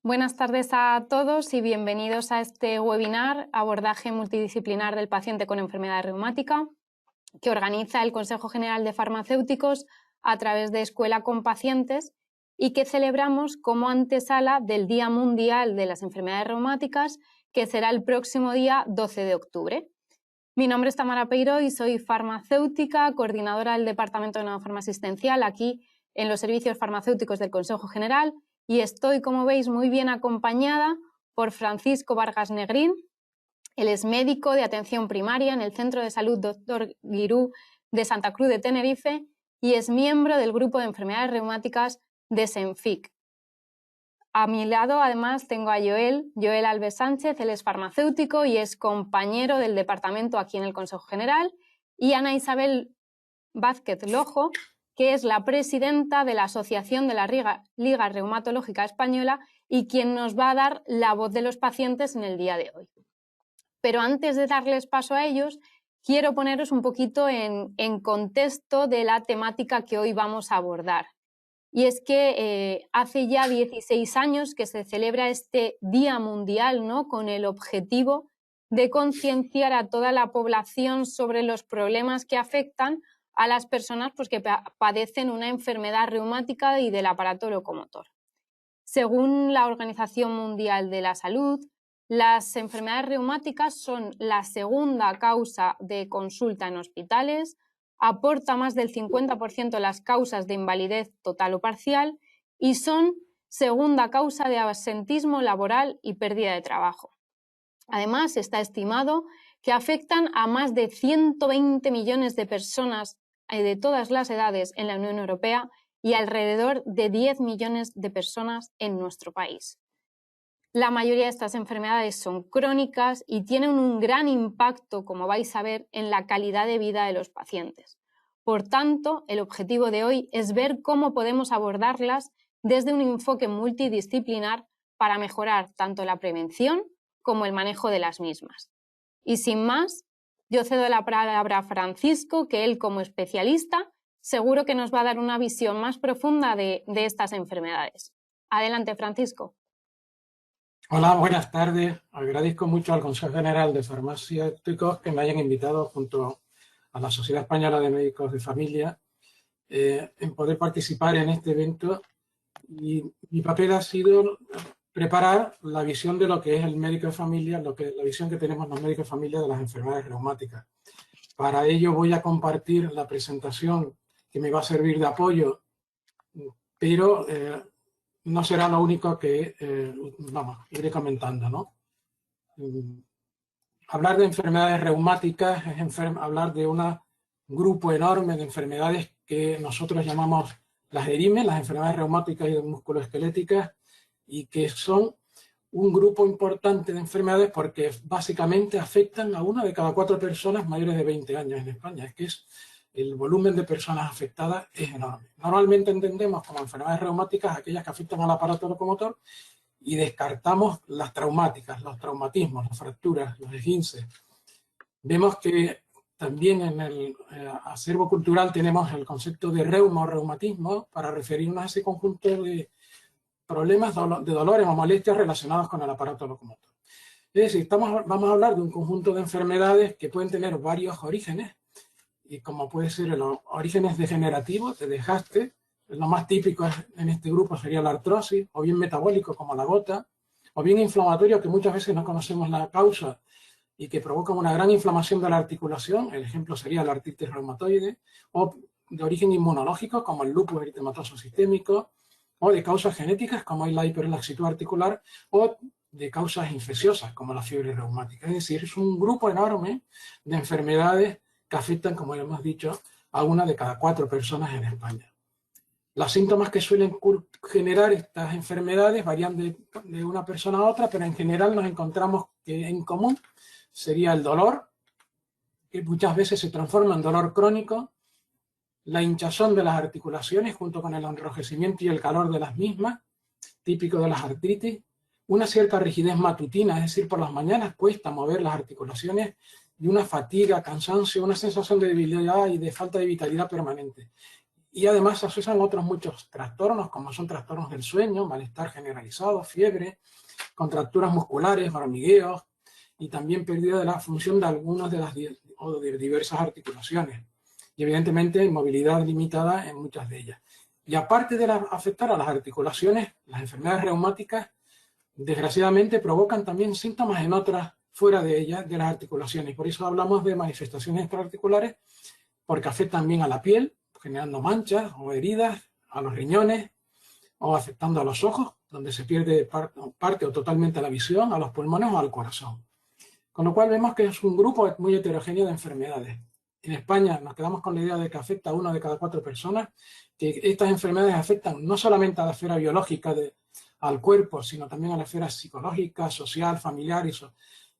Buenas tardes a todos y bienvenidos a este webinar Abordaje multidisciplinar del paciente con enfermedad reumática que organiza el Consejo General de Farmacéuticos a través de Escuela con Pacientes y que celebramos como antesala del Día Mundial de las Enfermedades Reumáticas, que será el próximo día 12 de octubre. Mi nombre es Tamara Peiro y soy farmacéutica, coordinadora del Departamento de Neofarma Asistencial aquí en los servicios farmacéuticos del Consejo General, y estoy, como veis, muy bien acompañada por Francisco Vargas Negrín. Él es médico de atención primaria en el Centro de Salud Dr. Guirú de Santa Cruz de Tenerife y es miembro del grupo de enfermedades reumáticas de SENFIC. A mi lado, además, tengo a Joel Alves Sánchez. Él es farmacéutico y es compañero del departamento aquí en el Consejo General, y Ana Isabel Vázquez Lojo, que es la presidenta de la Asociación de la Liga Reumatológica Española y quien nos va a dar la voz de los pacientes en el día de hoy. Pero antes de darles paso a ellos, quiero poneros un poquito en contexto de la temática que hoy vamos a abordar. Y es que hace ya 16 años que se celebra este Día Mundial, ¿no?, con el objetivo de concienciar a toda la población sobre los problemas que afectan a las personas pues, que padecen una enfermedad reumática y del aparato locomotor. Según la Organización Mundial de la Salud, las enfermedades reumáticas son la segunda causa de consulta en hospitales, aporta más del 50% de las causas de invalidez total o parcial y son segunda causa de absentismo laboral y pérdida de trabajo. Además, está estimado que afectan a más de 120 millones de personas de todas las edades en la Unión Europea y alrededor de 10 millones de personas en nuestro país. La mayoría de estas enfermedades son crónicas y tienen un gran impacto, como vais a ver, en la calidad de vida de los pacientes. Por tanto, el objetivo de hoy es ver cómo podemos abordarlas desde un enfoque multidisciplinar para mejorar tanto la prevención como el manejo de las mismas. Y sin más, yo cedo la palabra a Francisco, que él, como especialista, seguro que nos va a dar una visión más profunda de estas enfermedades. Adelante, Francisco. Hola, buenas tardes. Agradezco mucho al Consejo General de Farmacéuticos que me hayan invitado junto a la Sociedad Española de Médicos de Familia en poder participar en este evento. Y mi papel ha sido preparar la visión de lo que es el médico de familia, la visión que tenemos los médicos de familia de las enfermedades reumáticas. Para ello voy a compartir la presentación que me va a servir de apoyo, pero no será lo único que iré comentando, ¿no? Hablar de enfermedades reumáticas es hablar de un grupo enorme de enfermedades que nosotros llamamos las ERIME, las enfermedades reumáticas y musculoesqueléticas, y que son un grupo importante de enfermedades porque básicamente afectan a 1 de cada 4 personas mayores de 20 años en España. Es que el volumen de personas afectadas es enorme. Normalmente entendemos como enfermedades reumáticas aquellas que afectan al aparato locomotor y descartamos las traumáticas, los traumatismos, las fracturas, los esguinces. Vemos que también en el acervo cultural tenemos el concepto de reuma o reumatismo para referirnos a ese conjunto de problemas de dolores o molestias relacionados con el aparato locomotor. Es decir, vamos a hablar de un conjunto de enfermedades que pueden tener varios orígenes, y como puede ser los orígenes degenerativos, de desgaste. Lo más típico en este grupo sería la artrosis, o bien metabólico como la gota, o bien inflamatorio, que muchas veces no conocemos la causa y que provoca una gran inflamación de la articulación. El ejemplo sería la artritis reumatoide, o de origen inmunológico como el lupus eritematoso sistémico, o de causas genéticas como la hiperlaxitud articular, o de causas infecciosas como la fiebre reumática. Es decir, es un grupo enorme de enfermedades que afectan, como ya hemos dicho, a 1 de cada 4 personas en España. Los síntomas que suelen generar estas enfermedades varían de una persona a otra, pero en general nos encontramos que en común sería el dolor, que muchas veces se transforma en dolor crónico, la hinchazón de las articulaciones junto con el enrojecimiento y el calor de las mismas, típico de las artritis, una cierta rigidez matutina, es decir, por las mañanas cuesta mover las articulaciones, y una fatiga, cansancio, una sensación de debilidad y de falta de vitalidad permanente. y además se asocian otros muchos trastornos, como son trastornos del sueño, malestar generalizado, fiebre, contracturas musculares, hormigueos, y también pérdida de la función de algunas de las o de diversas articulaciones. Y evidentemente movilidad limitada en muchas de ellas. Y aparte de afectar a las articulaciones, las enfermedades reumáticas desgraciadamente provocan también síntomas en otras fuera de ellas, de las articulaciones. Por eso hablamos de manifestaciones extraarticulares, porque afectan bien a la piel, generando manchas o heridas, a los riñones, o afectando a los ojos, donde se pierde parte o totalmente la visión, a los pulmones o al corazón. Con lo cual vemos que es un grupo muy heterogéneo de enfermedades. En España nos quedamos con la idea de que afecta a 1 de cada 4 personas, que estas enfermedades afectan no solamente a la esfera biológica al cuerpo, sino también a la esfera psicológica, social, familiar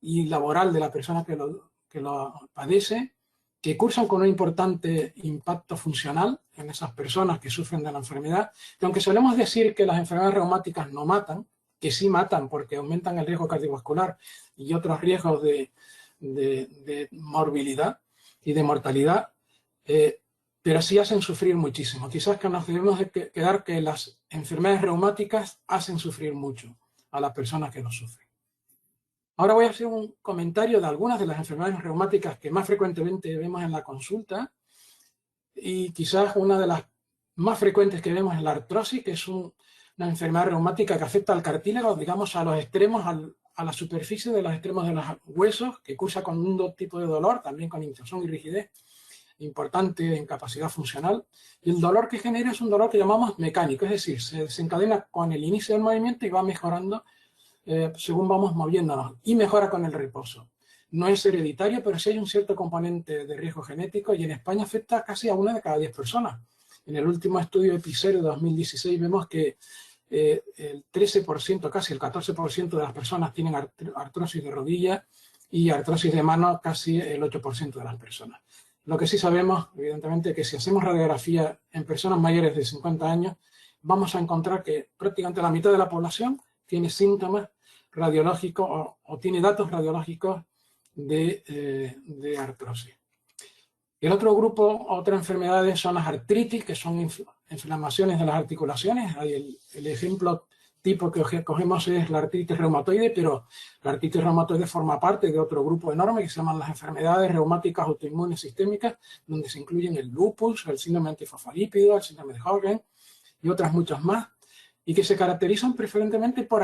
y laboral de la persona que lo padece, que cursan con un importante impacto funcional en esas personas que sufren de la enfermedad, que aunque solemos decir que las enfermedades reumáticas no matan, que sí matan porque aumentan el riesgo cardiovascular y otros riesgos de morbilidad y de mortalidad, pero sí hacen sufrir muchísimo. Quizás que nos debemos de quedar que las enfermedades reumáticas hacen sufrir mucho a las personas que lo sufren. Ahora voy a hacer un comentario de algunas de las enfermedades reumáticas que más frecuentemente vemos en la consulta, y quizás una de las más frecuentes que vemos es la artrosis, que es una enfermedad reumática que afecta al cartílago, digamos a los extremos, a la superficie de los extremos de los huesos, que cursa con un tipo de dolor, también con hinchazón y rigidez importante en capacidad funcional. Y el dolor que genera es un dolor que llamamos mecánico, es decir, se desencadena con el inicio del movimiento y va mejorando según vamos moviéndonos, y mejora con el reposo. No es hereditario, pero sí hay un cierto componente de riesgo genético, y en España afecta casi a 1 de cada 10 personas. En el último estudio EpiZero de 2016 vemos que el 13%, casi el 14% de las personas tienen artrosis de rodilla, y artrosis de mano casi el 8% de las personas. Lo que sí sabemos, evidentemente, es que si hacemos radiografía en personas mayores de 50 años, vamos a encontrar que prácticamente la mitad de la población tiene síntomas radiológicos o tiene datos radiológicos de artrosis. El otro grupo, otras enfermedades, son las artritis, que son inflamaciones de las articulaciones. Ahí el ejemplo tipo que cogemos es la artritis reumatoide, pero la artritis reumatoide forma parte de otro grupo enorme que se llaman las enfermedades reumáticas autoinmunes sistémicas, donde se incluyen el lupus, el síndrome antifosfolípido, el síndrome de Sjögren y otras muchas más, y que se caracterizan preferentemente por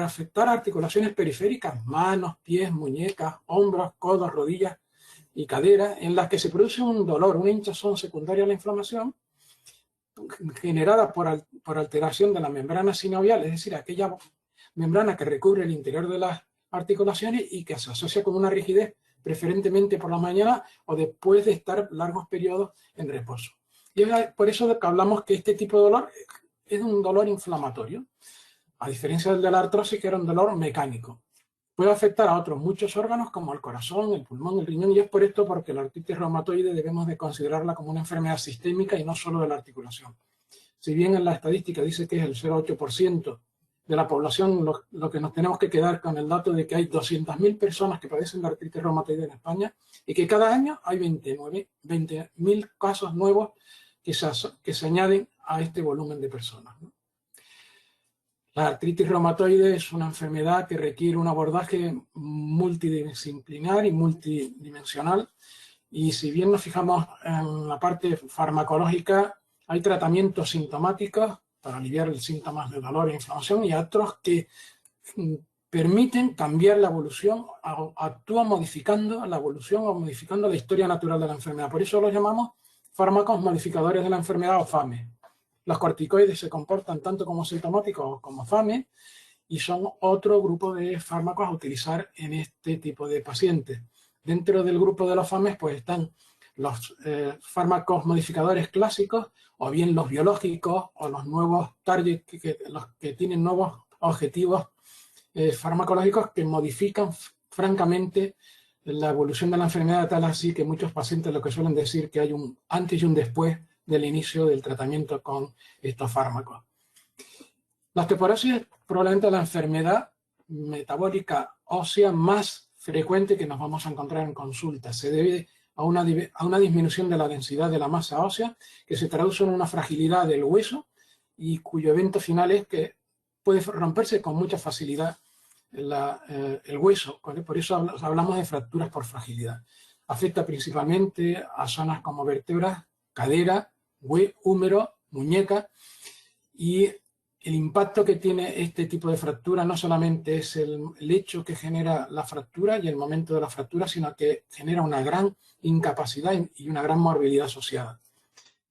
afectar articulaciones periféricas, manos, pies, muñecas, hombros, codos, rodillas y caderas, en las que se produce un dolor, una hinchazón secundaria a la inflamación, generada por alteración de la membrana sinovial, es decir, aquella membrana que recubre el interior de las articulaciones y que se asocia con una rigidez preferentemente por la mañana o después de estar largos periodos en reposo. Y es por eso que hablamos que este tipo de dolor es un dolor inflamatorio, a diferencia del de la artrosis, que era un dolor mecánico. Puede afectar a otros muchos órganos como el corazón, el pulmón, el riñón, y es por esto porque la artritis reumatoide debemos de considerarla como una enfermedad sistémica y no solo de la articulación. Si bien en la estadística dice que es el 0,8% de la población, lo que nos tenemos que quedar con el dato de que hay 200.000 personas que padecen de artritis reumatoide en España, y que cada año hay 20.000 casos nuevos que se añaden a este volumen de personas, ¿no? La artritis reumatoide es una enfermedad que requiere un abordaje multidisciplinar y multidimensional, y si bien nos fijamos en la parte farmacológica, hay tratamientos sintomáticos para aliviar los síntomas de dolor e inflamación, y otros que permiten cambiar la evolución, actúan modificando la evolución o modificando la historia natural de la enfermedad. Por eso los llamamos fármacos modificadores de la enfermedad, o FAME. Los corticoides se comportan tanto como sintomáticos como FAME, y son otro grupo de fármacos a utilizar en este tipo de pacientes. Dentro del grupo de los FAMES pues están los fármacos modificadores clásicos, o bien los biológicos, o los nuevos targets, los que tienen nuevos objetivos farmacológicos que modifican francamente la evolución de la enfermedad, tal así que muchos pacientes lo que suelen decir que hay un antes y un después del inicio del tratamiento con estos fármacos. La osteoporosis es probablemente la enfermedad metabólica ósea más frecuente que nos vamos a encontrar en consulta. Se debe a una disminución de la densidad de la masa ósea, que se traduce en una fragilidad del hueso y cuyo evento final es que puede romperse con mucha facilidad el hueso. Por eso hablamos de fracturas por fragilidad. Afecta principalmente a zonas como vértebras, cadera, húmero, muñeca, y el impacto que tiene este tipo de fractura no solamente es el hecho que genera la fractura y el momento de la fractura, sino que genera una gran incapacidad y una gran morbilidad asociada.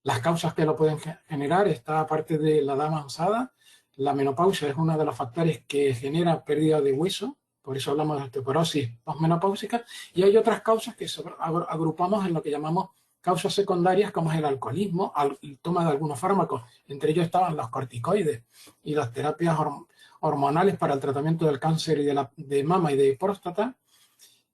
Las causas que lo pueden generar está, aparte de la edad avanzada, la menopausia es uno de los factores que genera pérdida de hueso, por eso hablamos de osteoporosis posmenopáusica, y hay otras causas que agrupamos en lo que llamamos causas secundarias, como es el alcoholismo, el toma de algunos fármacos, entre ellos estaban los corticoides y las terapias hormonales para el tratamiento del cáncer de mama y de próstata,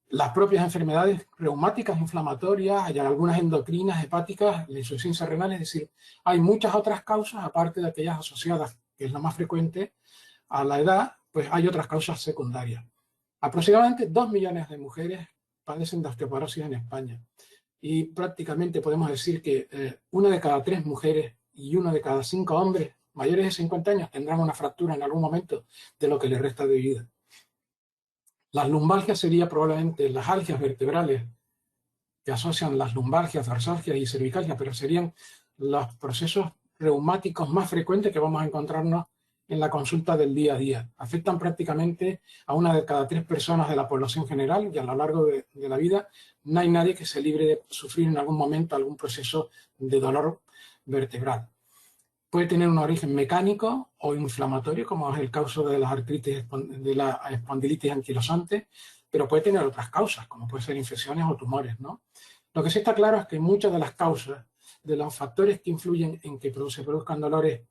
las propias enfermedades reumáticas, inflamatorias, hay algunas endocrinas, hepáticas, la insuficiencia renal, es decir, hay muchas otras causas, aparte de aquellas asociadas, que es la más frecuente, a la edad, pues hay otras causas secundarias. Aproximadamente 2 millones de mujeres padecen de osteoporosis en España. Y prácticamente podemos decir que 1 de cada 3 mujeres y 1 de cada 5 hombres mayores de 50 años tendrán una fractura en algún momento de lo que les resta de vida. Las lumbalgias serían probablemente las algias vertebrales que asocian las lumbalgias, dorsalgias y cervicalgias, pero serían los procesos reumáticos más frecuentes que vamos a encontrarnos en la consulta del día a día. Afectan prácticamente a 1 de cada 3 personas de la población general y a lo largo de la vida no hay nadie que se libre de sufrir en algún momento algún proceso de dolor vertebral. Puede tener un origen mecánico o inflamatorio, como es el caso de las artritis, de la espondilitis anquilosante, pero puede tener otras causas, como pueden ser infecciones o tumores, ¿no? Lo que sí está claro es que muchas de las causas, de los factores que influyen en que se produzcan dolores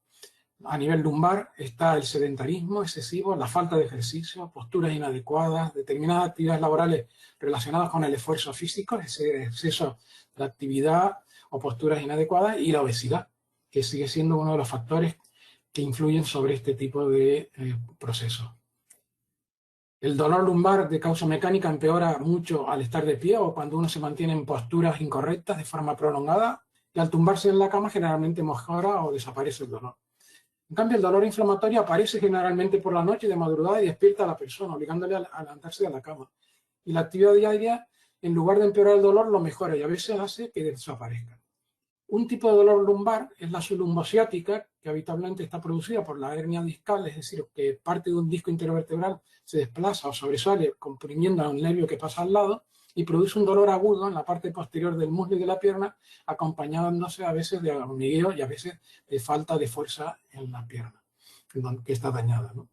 a nivel lumbar, está el sedentarismo excesivo, la falta de ejercicio, posturas inadecuadas, determinadas actividades laborales relacionadas con el esfuerzo físico, ese exceso de actividad o posturas inadecuadas, y la obesidad, que sigue siendo uno de los factores que influyen sobre este tipo de procesos. El dolor lumbar de causa mecánica empeora mucho al estar de pie o cuando uno se mantiene en posturas incorrectas de forma prolongada, y al tumbarse en la cama generalmente mejora o desaparece el dolor. En cambio, el dolor inflamatorio aparece generalmente por la noche de madrugada y despierta a la persona, obligándole a levantarse de la cama. Y la actividad diaria, en lugar de empeorar el dolor, lo mejora y a veces hace que desaparezca. Un tipo de dolor lumbar es la sublumbociática, que habitualmente está producida por la hernia discal, es decir, que parte de un disco intervertebral se desplaza o sobresale comprimiendo a un nervio que pasa al lado y produce un dolor agudo en la parte posterior del muslo y de la pierna, acompañándose a veces de hormigueo y a veces de falta de fuerza en la pierna, que está dañada, ¿no?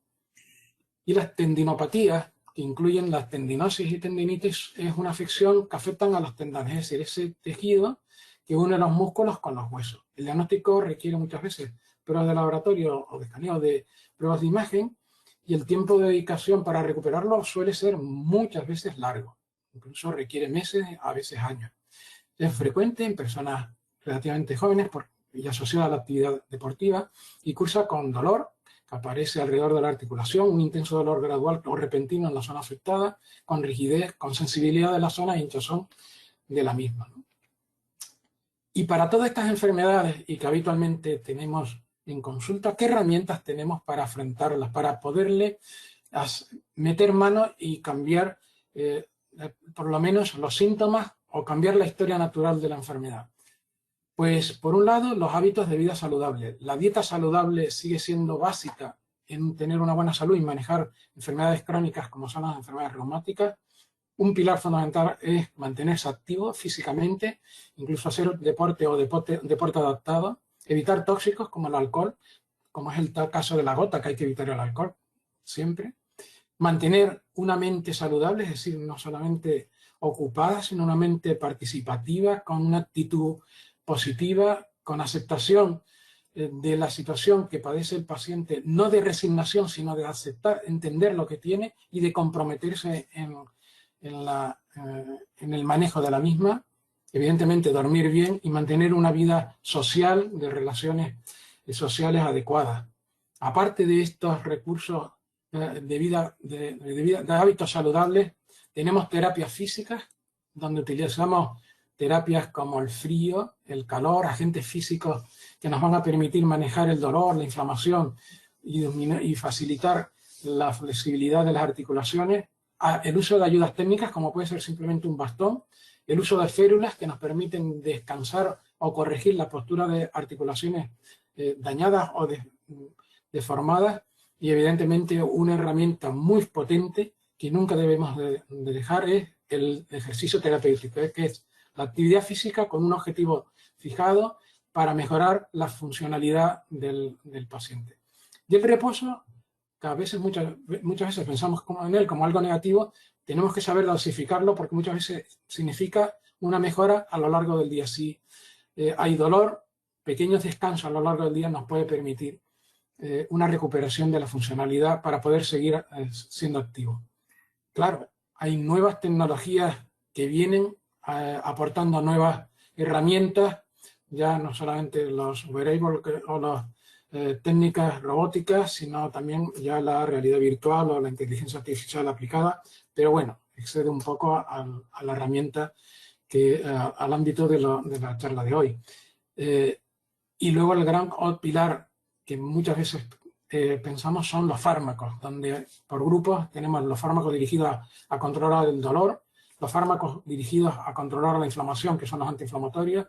Y las tendinopatías, que incluyen las tendinosis y tendinitis, es una afección que afectan a los tendones, es decir, ese tejido que une los músculos con los huesos. El diagnóstico requiere muchas veces pruebas de laboratorio o de escaneo de pruebas de imagen, y el tiempo de dedicación para recuperarlo suele ser muchas veces largo. Incluso requiere meses, a veces años. Es frecuente en personas relativamente jóvenes y asociada a la actividad deportiva, y cursa con dolor que aparece alrededor de la articulación, un intenso dolor gradual o repentino en la zona afectada, con rigidez, con sensibilidad de la zona e hinchazón de la misma, ¿no? Y para todas estas enfermedades y que habitualmente tenemos en consulta, ¿qué herramientas tenemos para afrontarlas, para poderle meter mano y cambiar por lo menos los síntomas o cambiar la historia natural de la enfermedad? Pues por un lado, los hábitos de vida saludable. La dieta saludable sigue siendo básica en tener una buena salud y manejar enfermedades crónicas como son las enfermedades reumáticas. Un pilar fundamental es mantenerse activo físicamente, incluso hacer deporte o deporte adaptado, evitar tóxicos como el alcohol, como es el caso de la gota, que hay que evitar el alcohol siempre. Mantener una mente saludable, es decir, no solamente ocupada, sino una mente participativa, con una actitud positiva, con aceptación de la situación que padece el paciente, no de resignación, sino de aceptar, entender lo que tiene y de comprometerse en el manejo de la misma. Evidentemente dormir bien y mantener una vida social, de relaciones sociales adecuadas. Aparte de estos recursos de hábitos saludables, tenemos terapias físicas donde utilizamos terapias como el frío, el calor, agentes físicos que nos van a permitir manejar el dolor, la inflamación y facilitar la flexibilidad de las articulaciones, el uso de ayudas técnicas como puede ser simplemente un bastón, el uso de férulas que nos permiten descansar o corregir la postura de articulaciones dañadas o deformadas, y evidentemente una herramienta muy potente que nunca debemos de dejar es el ejercicio terapéutico, que es la actividad física con un objetivo fijado para mejorar la funcionalidad del paciente. Y el reposo, que a veces, muchas veces pensamos en él como algo negativo, tenemos que saber dosificarlo porque muchas veces significa una mejora a lo largo del día. Si hay dolor, pequeños descansos a lo largo del día nos puede permitir una recuperación de la funcionalidad para poder seguir siendo activo. Claro, hay nuevas tecnologías que vienen aportando nuevas herramientas, ya no solamente los wearables o las técnicas robóticas, sino también ya la realidad virtual o la inteligencia artificial aplicada, pero bueno, excede un poco a la herramienta al ámbito de la charla de hoy. Y luego el gran pilar que muchas veces pensamos son los fármacos, donde por grupos tenemos los fármacos dirigidos a controlar el dolor, los fármacos dirigidos a controlar la inflamación, que son los antiinflamatorios,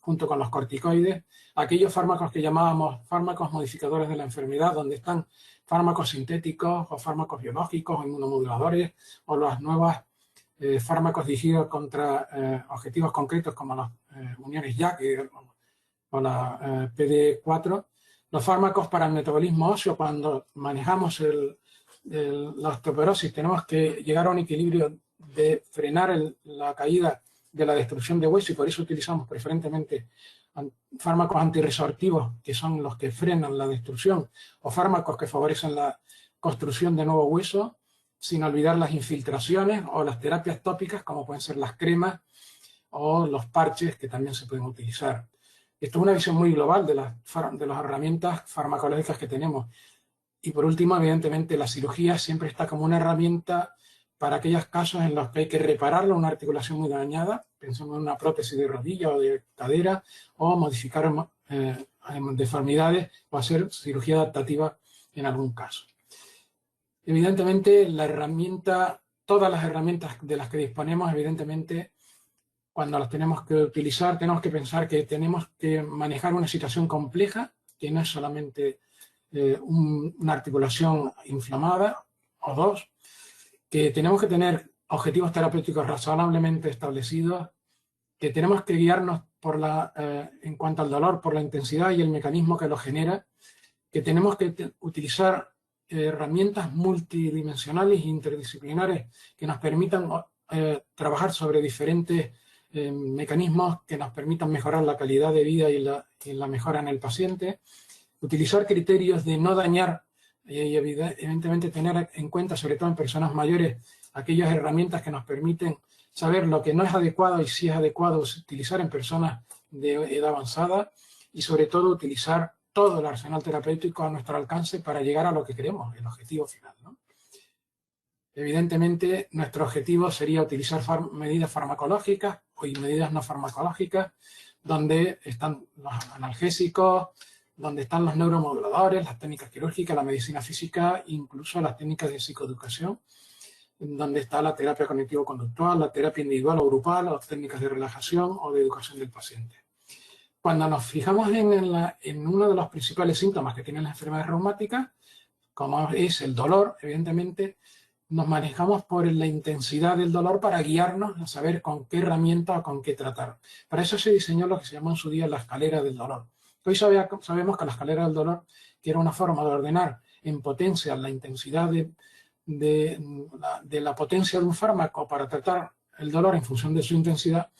junto con los corticoides, aquellos fármacos que llamábamos fármacos modificadores de la enfermedad, donde están fármacos sintéticos o fármacos biológicos o inmunomoduladores, o los nuevos fármacos dirigidos contra objetivos concretos como las uniones JAK o la PD4, los fármacos para el metabolismo óseo. Cuando manejamos la osteoporosis tenemos que llegar a un equilibrio de frenar la caída de la destrucción de hueso, y por eso utilizamos preferentemente fármacos antirresortivos, que son los que frenan la destrucción, o fármacos que favorecen la construcción de nuevo hueso, sin olvidar las infiltraciones o las terapias tópicas, como pueden ser las cremas o los parches, que también se pueden utilizar. Esto es una visión muy global de las herramientas farmacológicas que tenemos. Y por último, evidentemente, la cirugía siempre está como una herramienta para aquellos casos en los que hay que reparar una articulación muy dañada, pensemos en una prótesis de rodilla o de cadera, o modificar deformidades o hacer cirugía adaptativa en algún caso. Evidentemente, todas las herramientas de las que disponemos, evidentemente, cuando las tenemos que utilizar, tenemos que pensar que tenemos que manejar una situación compleja, que no es solamente una articulación inflamada o dos, que tenemos que tener objetivos terapéuticos razonablemente establecidos, que tenemos que guiarnos en cuanto al dolor por la intensidad y el mecanismo que lo genera, que tenemos que utilizar herramientas multidimensionales e interdisciplinares que nos permitan trabajar sobre diferentes mecanismos que nos permitan mejorar la calidad de vida y la mejora en el paciente, utilizar criterios de no dañar y evidentemente tener en cuenta, sobre todo en personas mayores, aquellas herramientas que nos permiten saber lo que no es adecuado y si es adecuado utilizar en personas de edad avanzada, y sobre todo utilizar todo el arsenal terapéutico a nuestro alcance para llegar a lo que queremos, el objetivo final, ¿no? Evidentemente, nuestro objetivo sería utilizar medidas farmacológicas y medidas no farmacológicas, donde están los analgésicos, donde están los neuromoduladores, las técnicas quirúrgicas, la medicina física, incluso las técnicas de psicoeducación, donde está la terapia cognitivo-conductual, la terapia individual o grupal, las técnicas de relajación o de educación del paciente. Cuando nos fijamos en uno de los principales síntomas que tienen las enfermedades reumáticas, como es el dolor, evidentemente, nos manejamos por la intensidad del dolor para guiarnos a saber con qué herramienta o con qué tratar. Para eso se diseñó lo que se llamó en su día la escalera del dolor. Hoy sabemos que la escalera del dolor, que era una forma de ordenar en potencia la intensidad de la potencia de un fármaco para tratar el dolor en función de su intensidad,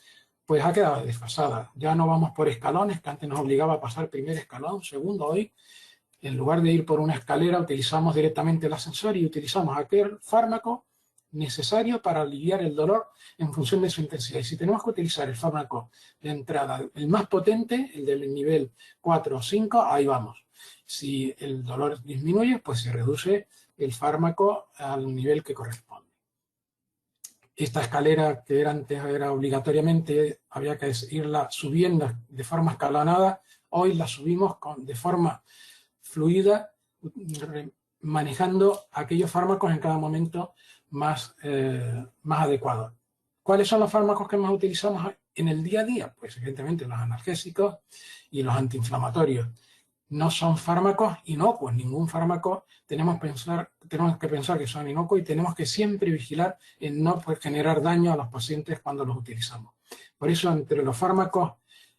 pues ha quedado desfasada. Ya no vamos por escalones, que antes nos obligaba a pasar primer escalón, segundo. Hoy, en lugar de ir por una escalera, utilizamos directamente el ascensor y utilizamos aquel fármaco necesario para aliviar el dolor en función de su intensidad. Y si tenemos que utilizar el fármaco de entrada, el más potente, el del nivel 4 o 5, ahí vamos. Si el dolor disminuye, pues se reduce el fármaco al nivel que corresponde. esta escalera que antes era obligatoriamente, había que irla subiendo de forma escalonada, hoy la subimos de forma fluida, manejando aquellos fármacos en cada momento más adecuados. ¿Cuáles son los fármacos que más utilizamos en el día a día? Pues evidentemente los analgésicos y los antiinflamatorios. No son fármacos inocuos, ningún fármaco tenemos que pensar que son inocuos y tenemos que siempre vigilar en no generar daño a los pacientes cuando los utilizamos. Por eso, entre los fármacos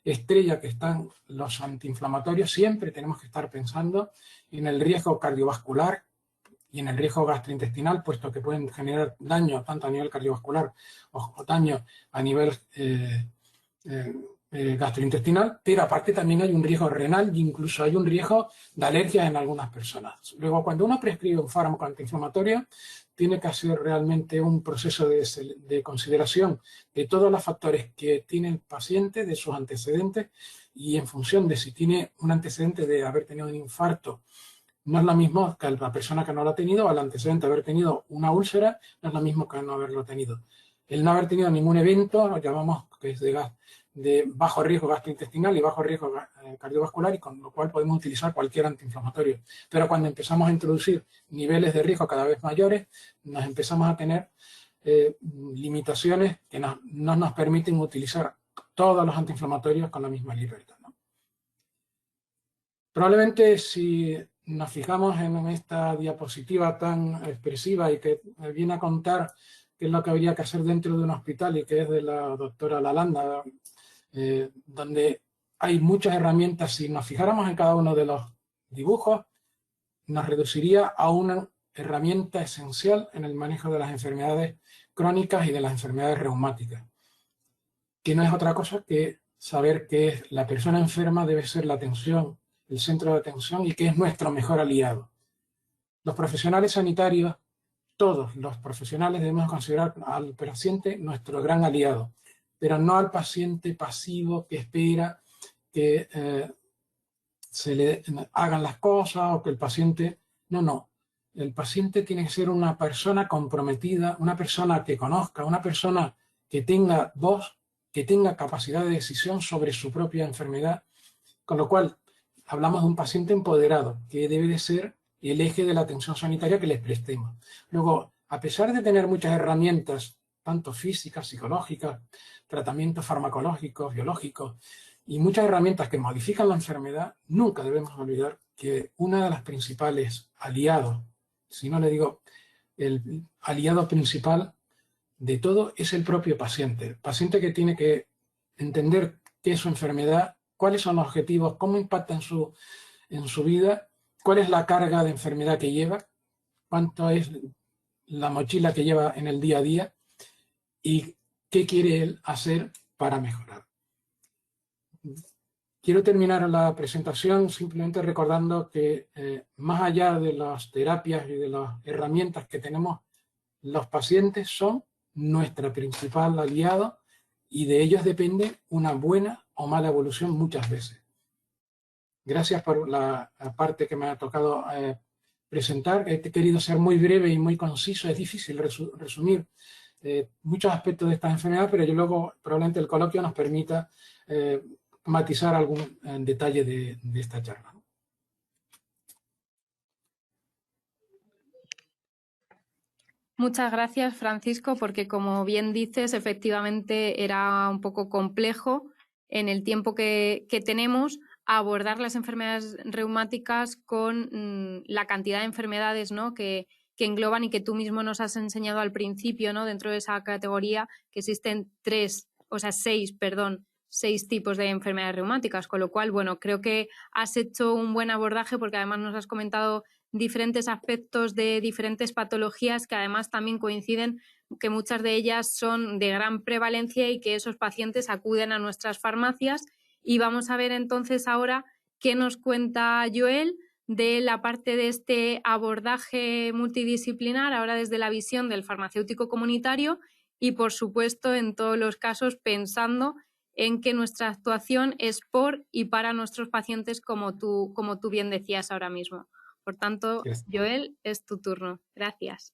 estrella que están los antiinflamatorios, siempre tenemos que estar pensando en el riesgo cardiovascular y en el riesgo gastrointestinal, puesto que pueden generar daño tanto a nivel cardiovascular o daño a nivel gastrointestinal, pero aparte también hay un riesgo renal e incluso hay un riesgo de alergia en algunas personas. Luego, cuando uno prescribe un fármaco antiinflamatorio, tiene que hacer realmente un proceso de consideración de todos los factores que tiene el paciente, de sus antecedentes, y en función de si tiene un antecedente de haber tenido un infarto, no es lo mismo que la persona que no lo ha tenido, o el antecedente de haber tenido una úlcera, no es lo mismo que no haberlo tenido. El no haber tenido ningún evento, lo llamamos que es de bajo riesgo gastrointestinal y bajo riesgo cardiovascular, y con lo cual podemos utilizar cualquier antiinflamatorio. Pero cuando empezamos a introducir niveles de riesgo cada vez mayores, nos empezamos a tener limitaciones que no nos permiten utilizar todos los antiinflamatorios con la misma libertad, ¿no? Probablemente si nos fijamos en esta diapositiva tan expresiva y que viene a contar qué es lo que habría que hacer dentro de un hospital y que es de la doctora Lalanda, donde hay muchas herramientas, si nos fijáramos en cada uno de los dibujos, nos reduciría a una herramienta esencial en el manejo de las enfermedades crónicas y de las enfermedades reumáticas, que no es otra cosa que saber que la persona enferma debe ser la atención, el centro de atención, y que es nuestro mejor aliado. Los profesionales sanitarios, todos los profesionales, debemos considerar al paciente nuestro gran aliado, pero no al paciente pasivo que espera que se le hagan las cosas o que el paciente... No. El paciente tiene que ser una persona comprometida, una persona que conozca, una persona que tenga voz, que tenga capacidad de decisión sobre su propia enfermedad, con lo cual hablamos de un paciente empoderado, que debe de ser el eje de la atención sanitaria que les prestemos. Luego, a pesar de tener muchas herramientas, tanto físicas, psicológicas, tratamientos farmacológicos, biológicos, y muchas herramientas que modifican la enfermedad, nunca debemos olvidar que una de las principales aliados, si no le digo el aliado principal de todo, es el propio paciente. El paciente que tiene que entender qué es su enfermedad, cuáles son los objetivos, cómo impacta en su vida, cuál es la carga de enfermedad que lleva, cuánto es la mochila que lleva en el día a día y qué quiere él hacer para mejorar. Quiero terminar la presentación simplemente recordando que más allá de las terapias y de las herramientas que tenemos, los pacientes son nuestra principal aliado y de ellos depende una buena o mala evolución muchas veces. Gracias por la parte que me ha tocado presentar. He querido ser muy breve y muy conciso. Es difícil resumir muchos aspectos de esta enfermedad, pero yo luego probablemente el coloquio nos permita matizar algún detalle de esta charla. Muchas gracias, Francisco, porque como bien dices, efectivamente era un poco complejo en el tiempo que tenemos abordar las enfermedades reumáticas con la cantidad de enfermedades, ¿no?, que engloban y que tú mismo nos has enseñado al principio, ¿no?, dentro de esa categoría, que existen seis tipos de enfermedades reumáticas, con lo cual, bueno, creo que has hecho un buen abordaje porque además nos has comentado diferentes aspectos de diferentes patologías que además también coinciden que muchas de ellas son de gran prevalencia y que esos pacientes acuden a nuestras farmacias. Y vamos a ver entonces ahora qué nos cuenta Joel de la parte de este abordaje multidisciplinar, ahora desde la visión del farmacéutico comunitario y, por supuesto, en todos los casos pensando en que nuestra actuación es por y para nuestros pacientes, como tú bien decías ahora mismo. Por tanto, Joel, es tu turno. Gracias.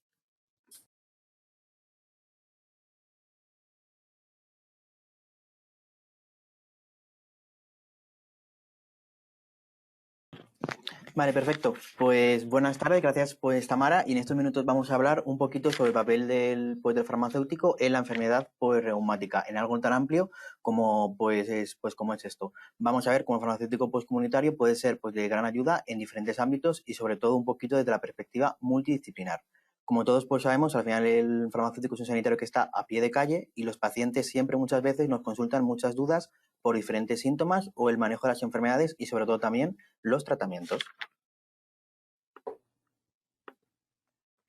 Vale, perfecto. Pues buenas tardes, gracias pues Tamara. Y en estos minutos vamos a hablar un poquito sobre el papel del farmacéutico en la enfermedad pues reumática, en algo tan amplio como como es esto. Vamos a ver cómo el farmacéutico pues comunitario puede ser pues de gran ayuda en diferentes ámbitos y sobre todo un poquito desde la perspectiva multidisciplinar. Como todos pues sabemos, al final el farmacéutico es un sanitario que está a pie de calle y los pacientes siempre muchas veces nos consultan muchas dudas por diferentes síntomas o el manejo de las enfermedades y sobre todo también los tratamientos.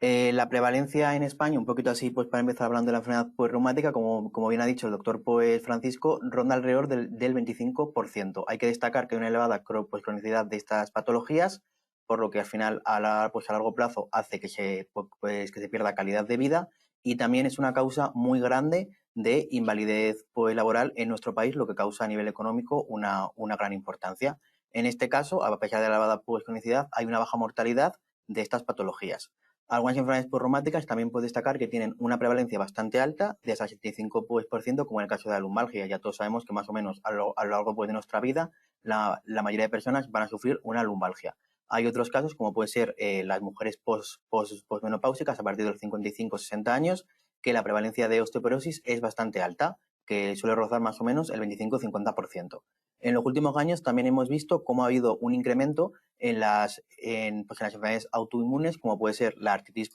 La prevalencia en España, un poquito así, pues para empezar hablando de la enfermedad pues, reumática, como bien ha dicho el doctor pues, Francisco, ronda alrededor del 25%. Hay que destacar que hay una elevada cronicidad de estas patologías, por lo que al final a largo plazo hace que que se pierda calidad de vida y también es una causa muy grande de invalidez pues, laboral en nuestro país, lo que causa a nivel económico una gran importancia. En este caso, a pesar de la elevada pues, cronicidad, hay una baja mortalidad de estas patologías. Algunas enfermedades reumáticas también puedo destacar que tienen una prevalencia bastante alta, de hasta el 75%, como en el caso de la lumbalgia. Ya todos sabemos que más o menos a lo largo pues, de nuestra vida la mayoría de personas van a sufrir una lumbalgia. Hay otros casos, como puede ser las mujeres posmenopáusicas a partir de los 55-60 años, que la prevalencia de osteoporosis es bastante alta, que suele rozar más o menos el 25-50%. En los últimos años también hemos visto cómo ha habido un incremento en las enfermedades autoinmunes, como puede ser la artritis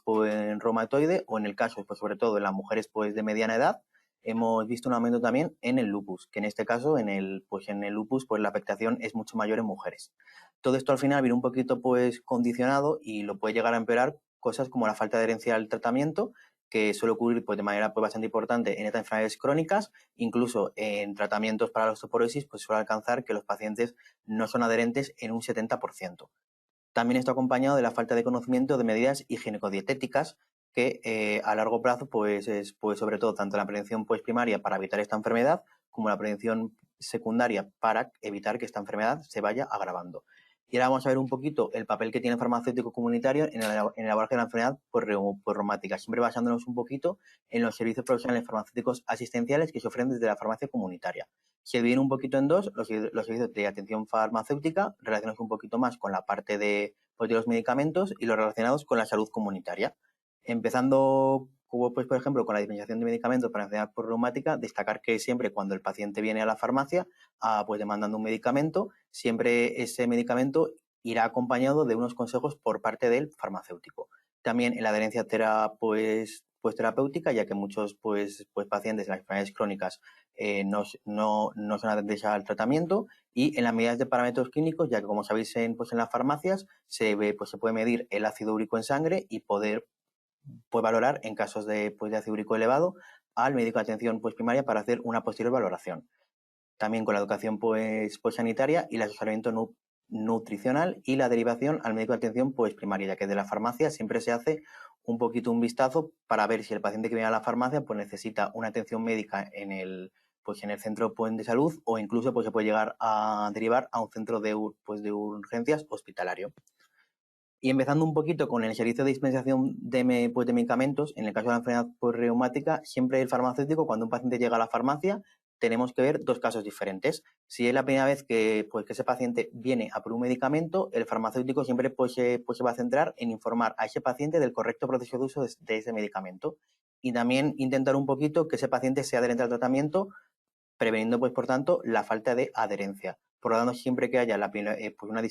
reumatoide o en el caso, pues sobre todo en las mujeres pues de mediana edad, hemos visto un aumento también en el lupus, que en este caso en el lupus pues la afectación es mucho mayor en mujeres. Todo esto al final viene un poquito pues condicionado y lo puede llegar a empeorar cosas como la falta de adherencia al tratamiento, que suele ocurrir pues, de manera pues, bastante importante en estas enfermedades crónicas, incluso en tratamientos para la osteoporosis, pues suele alcanzar que los pacientes no son adherentes en un 70%. También está acompañado de la falta de conocimiento de medidas higiénico-dietéticas que a largo plazo, pues sobre todo tanto la prevención pues, primaria para evitar esta enfermedad como la prevención secundaria para evitar que esta enfermedad se vaya agravando. Y ahora vamos a ver un poquito el papel que tiene el farmacéutico comunitario en el abordaje de la enfermedad reumática, siempre basándonos un poquito en los servicios profesionales farmacéuticos asistenciales que se ofrecen desde la farmacia comunitaria. Se dividen un poquito en dos, los servicios de atención farmacéutica, relacionados un poquito más con la parte de los medicamentos y los relacionados con la salud comunitaria. Empezando, pues, por ejemplo, con la dispensación de medicamentos para enfermedad reumática, destacar que siempre cuando el paciente viene a la farmacia pues demandando un medicamento, siempre ese medicamento irá acompañado de unos consejos por parte del farmacéutico. También en la adherencia terapéutica, ya que muchos pacientes en las enfermedades crónicas no son adherentes al tratamiento, y en las medidas de parámetros clínicos, ya que como sabéis en las farmacias se puede medir el ácido úrico en sangre y poder valorar en casos de ácido úrico elevado al médico de atención primaria para hacer una posterior valoración. También con la educación sanitaria y el asesoramiento nutricional y la derivación al médico de atención primaria, ya que de la farmacia siempre se hace un poquito un vistazo para ver si el paciente que viene a la farmacia necesita una atención médica en el centro de salud o incluso se puede llegar a derivar a un centro de urgencias hospitalario. Y empezando un poquito con el servicio de dispensación de medicamentos, en el caso de la enfermedad reumática, siempre el farmacéutico, cuando un paciente llega a la farmacia, tenemos que ver dos casos diferentes. Si es la primera vez que ese paciente viene a por un medicamento, el farmacéutico siempre se va a centrar en informar a ese paciente del correcto proceso de uso de ese medicamento. Y también intentar un poquito que ese paciente sea adherente al tratamiento, preveniendo, por tanto, la falta de adherencia. Por lo tanto, siempre que haya una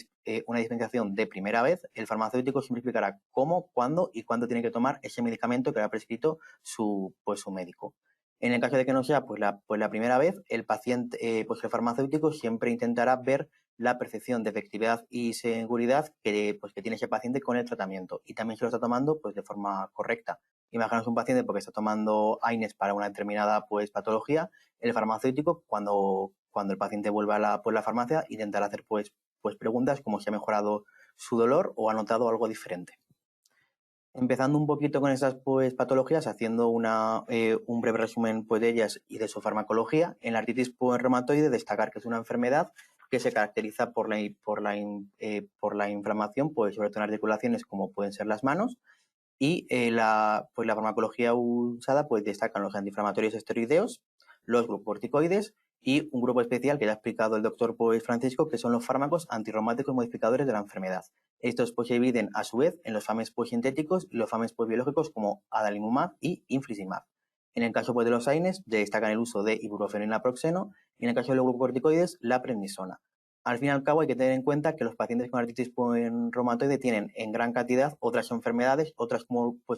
dispensación de primera vez, el farmacéutico siempre explicará cómo, cuándo y cuándo tiene que tomar ese medicamento que le ha prescrito su médico. En el caso de que no sea la primera vez, el paciente, el farmacéutico siempre intentará ver la percepción de efectividad y seguridad que tiene ese paciente con el tratamiento y también se lo está tomando de forma correcta. Imaginaos un paciente porque está tomando AINES para una determinada patología, el farmacéutico cuando el paciente vuelva a la farmacia intentará hacer preguntas como si ha mejorado su dolor o ha notado algo diferente. Empezando un poquito con esas patologías, haciendo un breve resumen de ellas y de su farmacología. En la artritis reumatoide, destacar que es una enfermedad que se caracteriza por la inflamación, sobre todo en articulaciones como pueden ser las manos, y la farmacología usada destacan los antiinflamatorios esteroideos, los glucocorticoides y un grupo especial que ya ha explicado el doctor Francisco, que son los fármacos antirreumáticos modificadores de la enfermedad, Estos pues se dividen a su vez en los FAMES pues sintéticos y los FAMES pues biológicos como adalimumab y infliximab. En el caso pues de los AINES destacan el uso de ibuprofeno y naproxeno, y en el caso de los glucocorticoides la prednisona. Al fin y al cabo hay que tener en cuenta que los pacientes con artritis reumatoide tienen en gran cantidad otras enfermedades, otras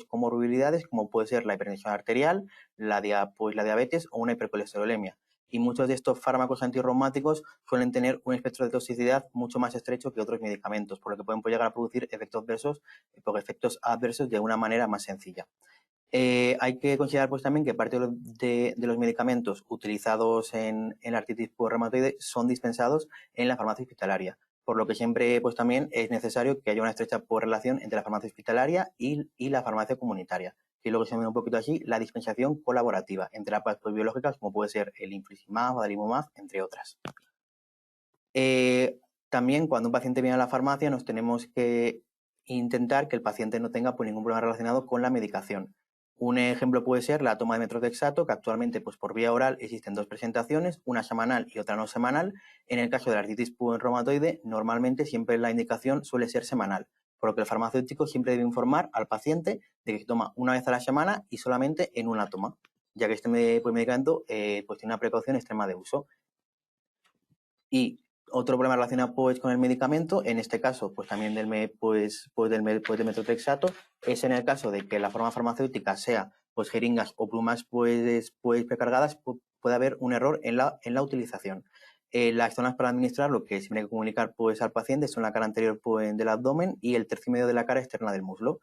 comorbilidades, como puede ser la hipertensión arterial, la diabetes o una hipercolesterolemia. Y muchos de estos fármacos antirreumáticos suelen tener un espectro de toxicidad mucho más estrecho que otros medicamentos, por lo que pueden llegar a producir efectos adversos de una manera más sencilla. Hay que considerar pues también que parte de los medicamentos utilizados en la artritis reumatoide son dispensados en la farmacia hospitalaria, por lo que siempre pues también es necesario que haya una estrecha relación entre la farmacia hospitalaria y la farmacia comunitaria, que luego se llama un poquito así la dispensación colaborativa en terapias biológicas como puede ser el infliximab, adalimumab, entre otras. También cuando un paciente viene a la farmacia nos tenemos que intentar que el paciente no tenga pues, ningún problema relacionado con la medicación. Un ejemplo puede ser la toma de metrotexato, que actualmente pues, por vía oral existen 2 presentaciones, una semanal y otra no semanal. En el caso de la artritis reumatoide, normalmente siempre la indicación suele ser semanal, por lo que el farmacéutico siempre debe informar al paciente de que se toma una vez a la semana y solamente en una toma, ya que este medicamento pues, tiene una precaución extrema de uso. Y otro problema relacionado pues, con el medicamento, en este caso pues también del metrotexato, es en el caso de que la forma farmacéutica sea pues jeringas o plumas pues precargadas, puede haber un error en la utilización. Las zonas para administrar lo que se tiene que comunicar pues al paciente son la cara anterior pues, del abdomen y el tercio medio de la cara externa del muslo.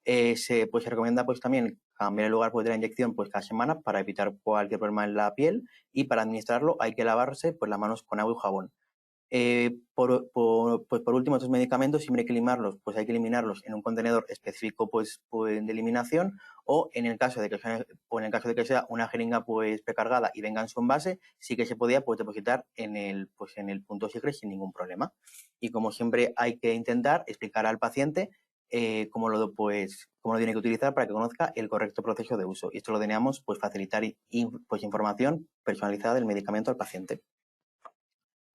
Se recomienda pues también cambiar el lugar pues, de la inyección pues cada semana para evitar cualquier problema en la piel, y para administrarlo hay que lavarse pues las manos con agua y jabón. Por último, estos medicamentos siempre hay que eliminarlos en un contenedor específico de eliminación, o en el caso de que sea una jeringa pues precargada y venga en su envase, sí que se podía pues depositar en el punto SIGRE sin ningún problema. Y como siempre hay que intentar explicar al paciente cómo lo tiene que utilizar para que conozca el correcto proceso de uso. Y esto lo teníamos pues facilitar información personalizada del medicamento al paciente.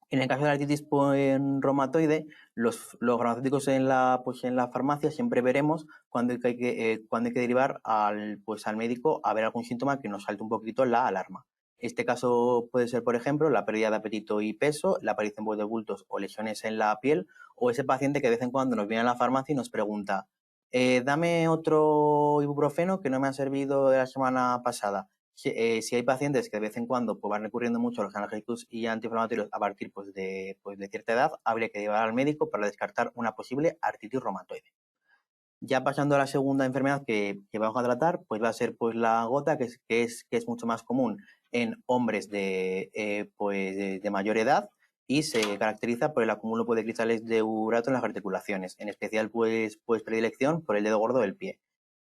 En el caso de la artritis reumatoide, los farmacéuticos en la farmacia siempre veremos cuando hay que derivar al médico a ver algún síntoma que nos salte un poquito la alarma. Este caso puede ser, por ejemplo, la pérdida de apetito y peso, la aparición de bultos o lesiones en la piel, o ese paciente que de vez en cuando nos viene a la farmacia y nos pregunta: dame otro ibuprofeno que no me ha servido de la semana pasada. Si hay pacientes que de vez en cuando pues, van recurriendo mucho a los analgésicos y antiinflamatorios a partir de cierta edad, habría que llevar al médico para descartar una posible artritis reumatoide. Ya pasando a la segunda enfermedad que vamos a tratar, pues va a ser pues la gota, que es mucho más común en hombres de mayor edad, y se caracteriza por el acúmulo de cristales de urato en las articulaciones, en especial pues predilección por el dedo gordo del pie.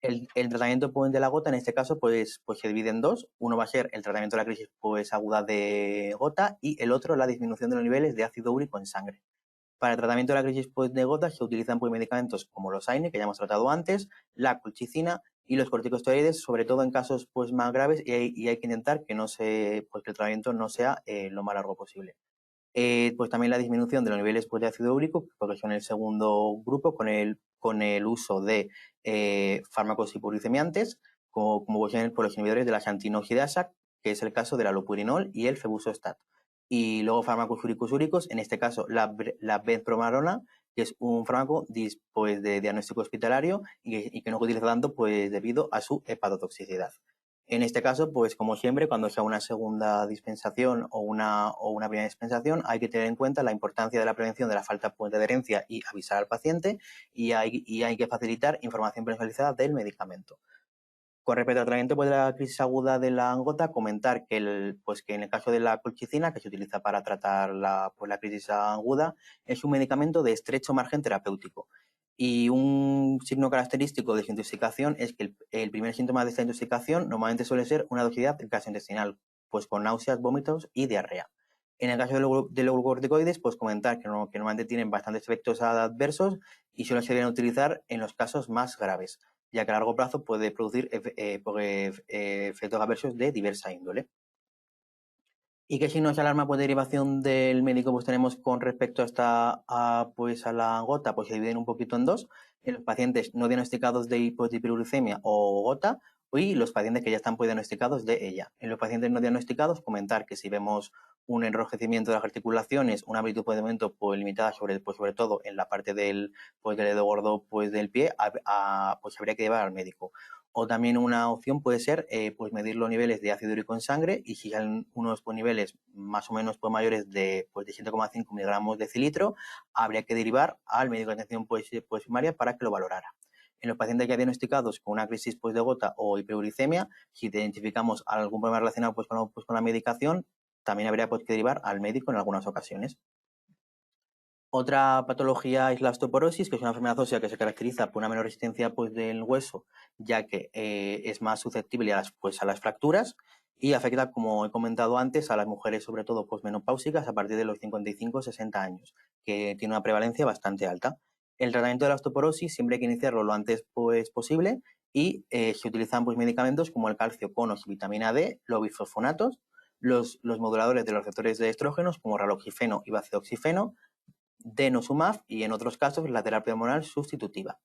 El tratamiento de la gota en este caso pues se divide en 2. Uno va a ser el tratamiento de la crisis aguda de gota, y el otro la disminución de los niveles de ácido úrico en sangre. Para el tratamiento de la crisis de gota se utilizan medicamentos como los AINE, que ya hemos tratado antes, la colchicina y los corticosteroides, sobre todo en casos más graves, y hay que intentar que que el tratamiento no sea lo más largo posible. También la disminución de los niveles de ácido úrico, porque son el segundo grupo, con el uso de fármacos hipoglucemiantes, como por los inhibidores de la xantinooxidasa, que es el caso del allopurinol y el febuxostat. Y luego fármacos úricos, en este caso la benfromarona, que es un fármaco de diagnóstico hospitalario y que no se utiliza tanto debido a su hepatotoxicidad. En este caso, pues como siempre, cuando sea una segunda dispensación o una primera dispensación, hay que tener en cuenta la importancia de la prevención de la falta de adherencia y avisar al paciente, y hay que facilitar información personalizada del medicamento. Con respecto al tratamiento de la crisis aguda de la gota, comentar que en el caso de la colchicina, que se utiliza para tratar la crisis aguda, es un medicamento de estrecho margen terapéutico. Y un signo característico de su intoxicación es que el primer síntoma de esta intoxicación normalmente suele ser una toxicidad gastrointestinal, pues con náuseas, vómitos y diarrea. En el caso de los glucocorticoides, pues comentar que normalmente tienen bastantes efectos adversos y solo se deben utilizar en los casos más graves, ya que a largo plazo puede producir efectos adversos de diversa índole. ¿Y qué signos de alarma por derivación del médico pues tenemos con respecto a la gota? Pues se dividen un poquito en dos, en los pacientes no diagnosticados de hipoglucemia o gota y los pacientes que ya están pues diagnosticados de ella. En los pacientes no diagnosticados, comentar que si vemos un enrojecimiento de las articulaciones, una amplitud de movimiento pues limitada sobre todo en la parte del dedo gordo pues del pie, pues habría que llevar al médico. O también una opción puede ser pues medir los niveles de ácido úrico en sangre y si hay unos niveles más o menos pues, mayores de 7,5 miligramos de cilitro, habría que derivar al médico de atención pues primaria para que lo valorara. En los pacientes ya diagnosticados con una crisis pues, de gota o hiperuricemia, si identificamos algún problema relacionado pues, con la medicación, también habría pues, que derivar al médico en algunas ocasiones. Otra patología es la osteoporosis, que es una enfermedad ósea que se caracteriza por una menor resistencia pues, del hueso, ya que es más susceptible a las fracturas y afecta, como he comentado antes, a las mujeres, sobre todo menopáusicas, a partir de los 55-60 años, que tiene una prevalencia bastante alta. El tratamiento de la osteoporosis siempre hay que iniciarlo lo antes posible y se utilizan medicamentos como el calcio, conos y vitamina D, los bifosfonatos, los moduladores de los receptores de estrógenos como raloxifeno y vaciloxifeno, denosumab y en otros casos la terapia hormonal sustitutiva.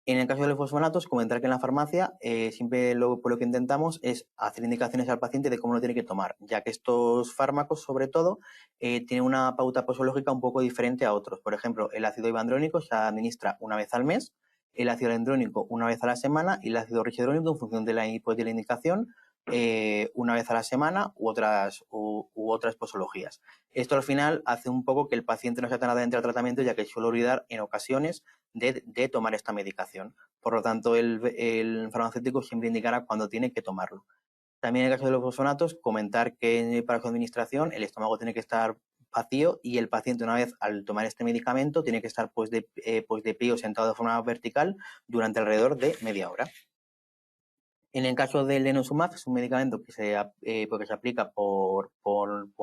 En el caso de los fosfonatos, comentar que en la farmacia siempre lo que intentamos es hacer indicaciones al paciente de cómo lo tiene que tomar, ya que estos fármacos, sobre todo, tienen una pauta posológica un poco diferente a otros. Por ejemplo, el ácido ibandrónico se administra una vez al mes, el ácido alendrónico una vez a la semana y el ácido richidorónico, en función de la indicación, una vez a la semana u otras posologías. Esto al final hace un poco que el paciente no sea tan adentro al tratamiento, ya que suele olvidar en ocasiones de tomar esta medicación. Por lo tanto, el farmacéutico siempre indicará cuándo tiene que tomarlo. También en el caso de los fosfonatos, comentar que para su administración el estómago tiene que estar vacío y el paciente, una vez al tomar este medicamento, tiene que estar de pie o sentado de forma vertical durante alrededor de media hora. En el caso del denosumab, es un medicamento que se aplica por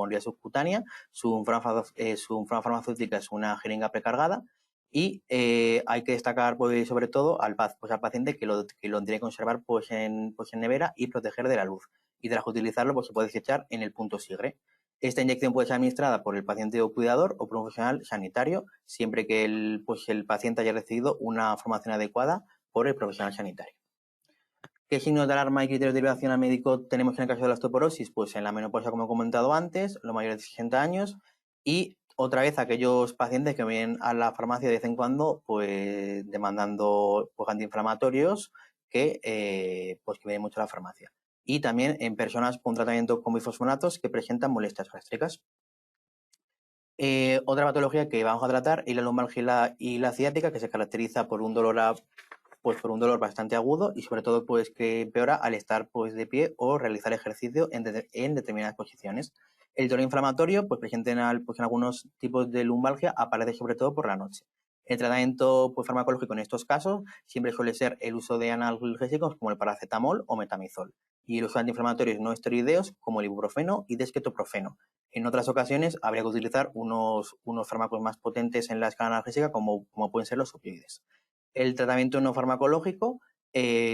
vía subcutánea. Su forma farmacéutica es una jeringa precargada y hay que destacar sobre todo al paciente que lo tiene que conservar en nevera y proteger de la luz. Y tras utilizarlo se puede desechar en el punto sigre. Esta inyección puede ser administrada por el paciente o cuidador o por un profesional sanitario, siempre que el paciente haya recibido una formación adecuada por el profesional sanitario. ¿Qué signos de alarma y criterios de derivación al médico tenemos en el caso de la osteoporosis? Pues en la menopausia, como he comentado antes, los mayores de 60 años y otra vez aquellos pacientes que vienen a la farmacia de vez en cuando pues demandando antiinflamatorios que vienen mucho a la farmacia. Y también en personas con tratamiento con bifosfonatos que presentan molestias gástricas. Otra patología que vamos a tratar es la lumbalgia y la ciática, que se caracteriza por un dolor bastante agudo y sobre todo que empeora al estar de pie o realizar ejercicio en determinadas posiciones. El dolor inflamatorio presente en algunos tipos de lumbalgia aparece sobre todo por la noche. El tratamiento farmacológico en estos casos siempre suele ser el uso de analgésicos como el paracetamol o metamizol y el uso de antiinflamatorios no esteroideos como el ibuprofeno y desquetoprofeno. En otras ocasiones habría que utilizar unos fármacos más potentes en la escala analgésica como pueden ser los opioides. El tratamiento no farmacológico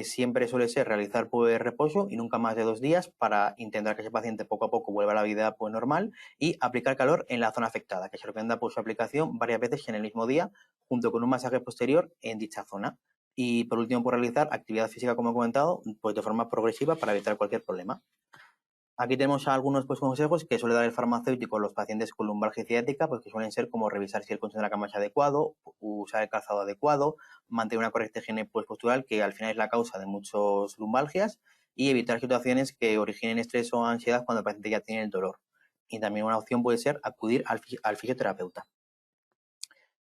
siempre suele ser realizar reposo y nunca más de 2 días para intentar que ese paciente poco a poco vuelva a la vida normal y aplicar calor en la zona afectada, que se recomienda su aplicación varias veces en el mismo día junto con un masaje posterior en dicha zona. Y por último, realizar actividad física, como he comentado, de forma progresiva para evitar cualquier problema. Aquí tenemos algunos consejos que suele dar el farmacéutico a los pacientes con lumbalgia ciática, que suelen ser como revisar si el colchón de la cama es adecuado, usar el calzado adecuado, mantener una correcta higiene postural, que al final es la causa de muchas lumbalgias, y evitar situaciones que originen estrés o ansiedad cuando el paciente ya tiene el dolor. Y también una opción puede ser acudir al fisioterapeuta.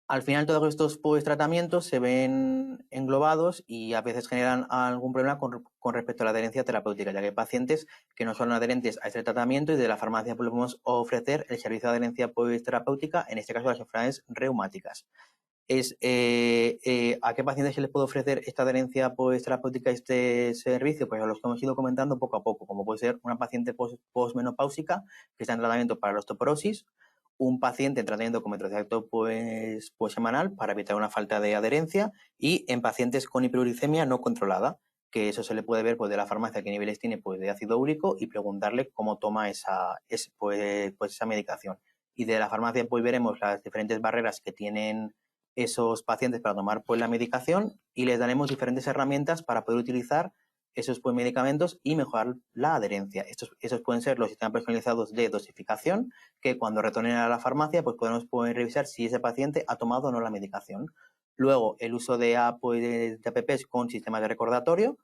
Al final todos estos tratamientos se ven englobados y a veces generan algún problema con respecto a la adherencia terapéutica, ya que hay pacientes que no son adherentes a este tratamiento y de la farmacia podemos ofrecer el servicio de adherencia terapéutica, en este caso las enfermedades reumáticas. ¿A qué pacientes se les puede ofrecer esta adherencia terapéutica, este servicio? Pues a los que hemos ido comentando poco a poco, como puede ser una paciente postmenopáusica que está en tratamiento para la osteoporosis, un paciente en tratamiento con metrociclato semanal para evitar una falta de adherencia y en pacientes con hiperuricemia no controlada. que eso se le puede ver pues, de la farmacia qué niveles tiene pues, de ácido úrico y preguntarle cómo toma esa medicación. Y de la farmacia pues veremos las diferentes barreras que tienen esos pacientes para tomar pues, la medicación y les daremos diferentes herramientas para poder utilizar esos pues, medicamentos y mejorar la adherencia. Esos pueden ser los sistemas personalizados de dosificación, que cuando retornen a la farmacia pues podemos revisar si ese paciente ha tomado o no la medicación. Luego, el uso de apps con sistemas de recordatorio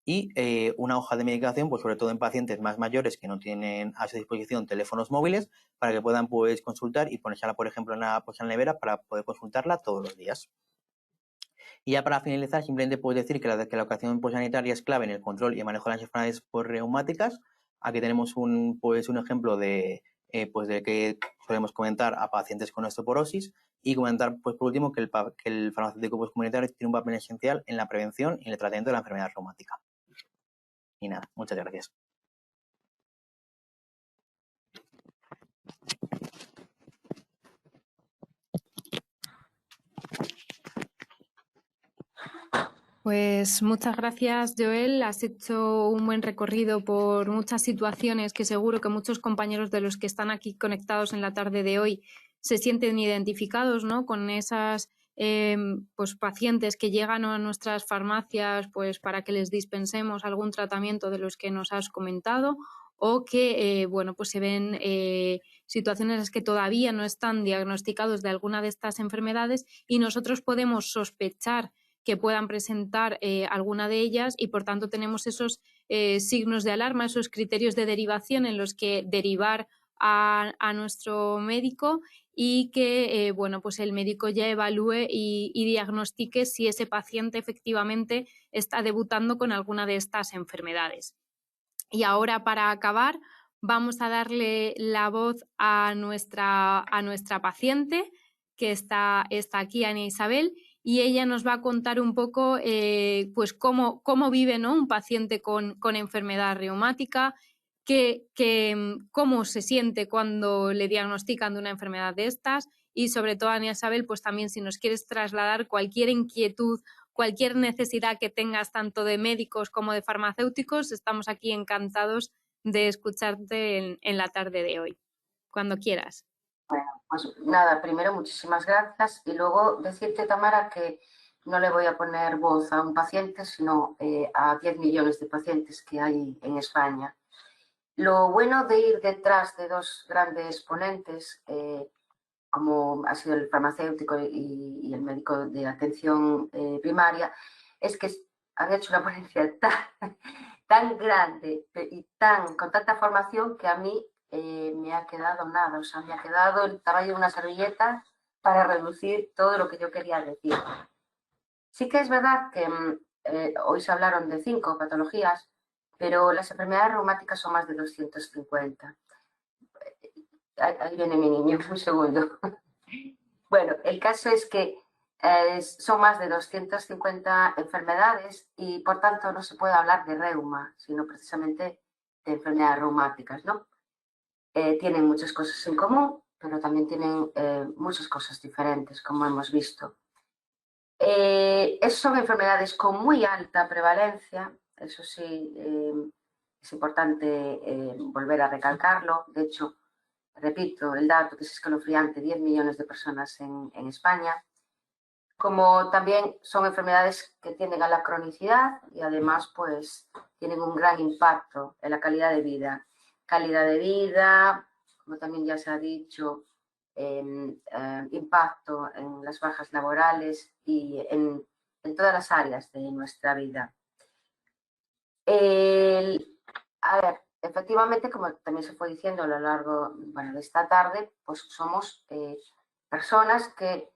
y una hoja de medicación, pues sobre todo en pacientes más mayores que no tienen a su disposición teléfonos móviles, para que puedan pues, consultar y ponérsela, por ejemplo, en la nevera para poder consultarla todos los días. Y ya para finalizar, simplemente puedo decir que la educación sanitaria es clave en el control y el manejo de las enfermedades reumáticas. Aquí tenemos un ejemplo de que solemos comentar a pacientes con osteoporosis y comentar, pues por último, que el farmacéutico comunitario tiene un papel esencial en la prevención y en el tratamiento de la enfermedad reumática. Y nada, muchas gracias. Pues muchas gracias, Joel. Has hecho un buen recorrido por muchas situaciones que seguro que muchos compañeros de los que están aquí conectados en la tarde de hoy se sienten identificados, ¿no? Con esas pues pacientes que llegan a nuestras farmacias pues para que les dispensemos algún tratamiento de los que nos has comentado, o que bueno, pues se ven situaciones en las que todavía no están diagnosticados de alguna de estas enfermedades y nosotros podemos sospechar que puedan presentar alguna de ellas y por tanto tenemos esos signos de alarma, esos criterios de derivación en los que derivar a nuestro médico y que bueno, pues el médico ya evalúe y diagnostique si ese paciente efectivamente está debutando con alguna de estas enfermedades. Y ahora, para acabar, vamos a darle la voz a nuestra paciente, que está aquí, Ana Isabel, y ella nos va a contar un poco pues cómo vive, ¿no?, un paciente con enfermedad reumática, cómo se siente cuando le diagnostican de una enfermedad de estas y, sobre todo, Ana Isabel, pues también si nos quieres trasladar cualquier inquietud, cualquier necesidad que tengas, tanto de médicos como de farmacéuticos, estamos aquí encantados de escucharte en la tarde de hoy, cuando quieras. Bueno, pues nada, primero muchísimas gracias y luego decirte, Tamara, que no le voy a poner voz a un paciente, sino a 10 millones de pacientes que hay en España. Lo bueno de ir detrás de dos grandes ponentes, como ha sido el farmacéutico y el médico de atención primaria, es que han hecho una ponencia tan grande y con tanta formación que a mí me ha quedado nada, o sea, me ha quedado el tamaño de una servilleta para reducir todo lo que yo quería decir. Sí que es verdad que hoy se hablaron de 5 patologías, pero las enfermedades reumáticas son más de 250. Ahí viene mi niño, un segundo. Bueno, el caso es que son más de 250 enfermedades y por tanto no se puede hablar de reuma, sino precisamente de enfermedades reumáticas, ¿no? Tienen muchas cosas en común, pero también tienen muchas cosas diferentes, como hemos visto. Son enfermedades con muy alta prevalencia, eso sí, es importante volver a recalcarlo. De hecho, repito el dato que es escalofriante, 10 millones de personas en España. Como también son enfermedades que tienden a la cronicidad y además pues tienen un gran impacto en la calidad de vida. Calidad de vida, como también ya se ha dicho, impacto en las bajas laborales y en todas las áreas de nuestra vida. A ver, efectivamente, como también se fue diciendo a lo largo de esta tarde, pues somos personas que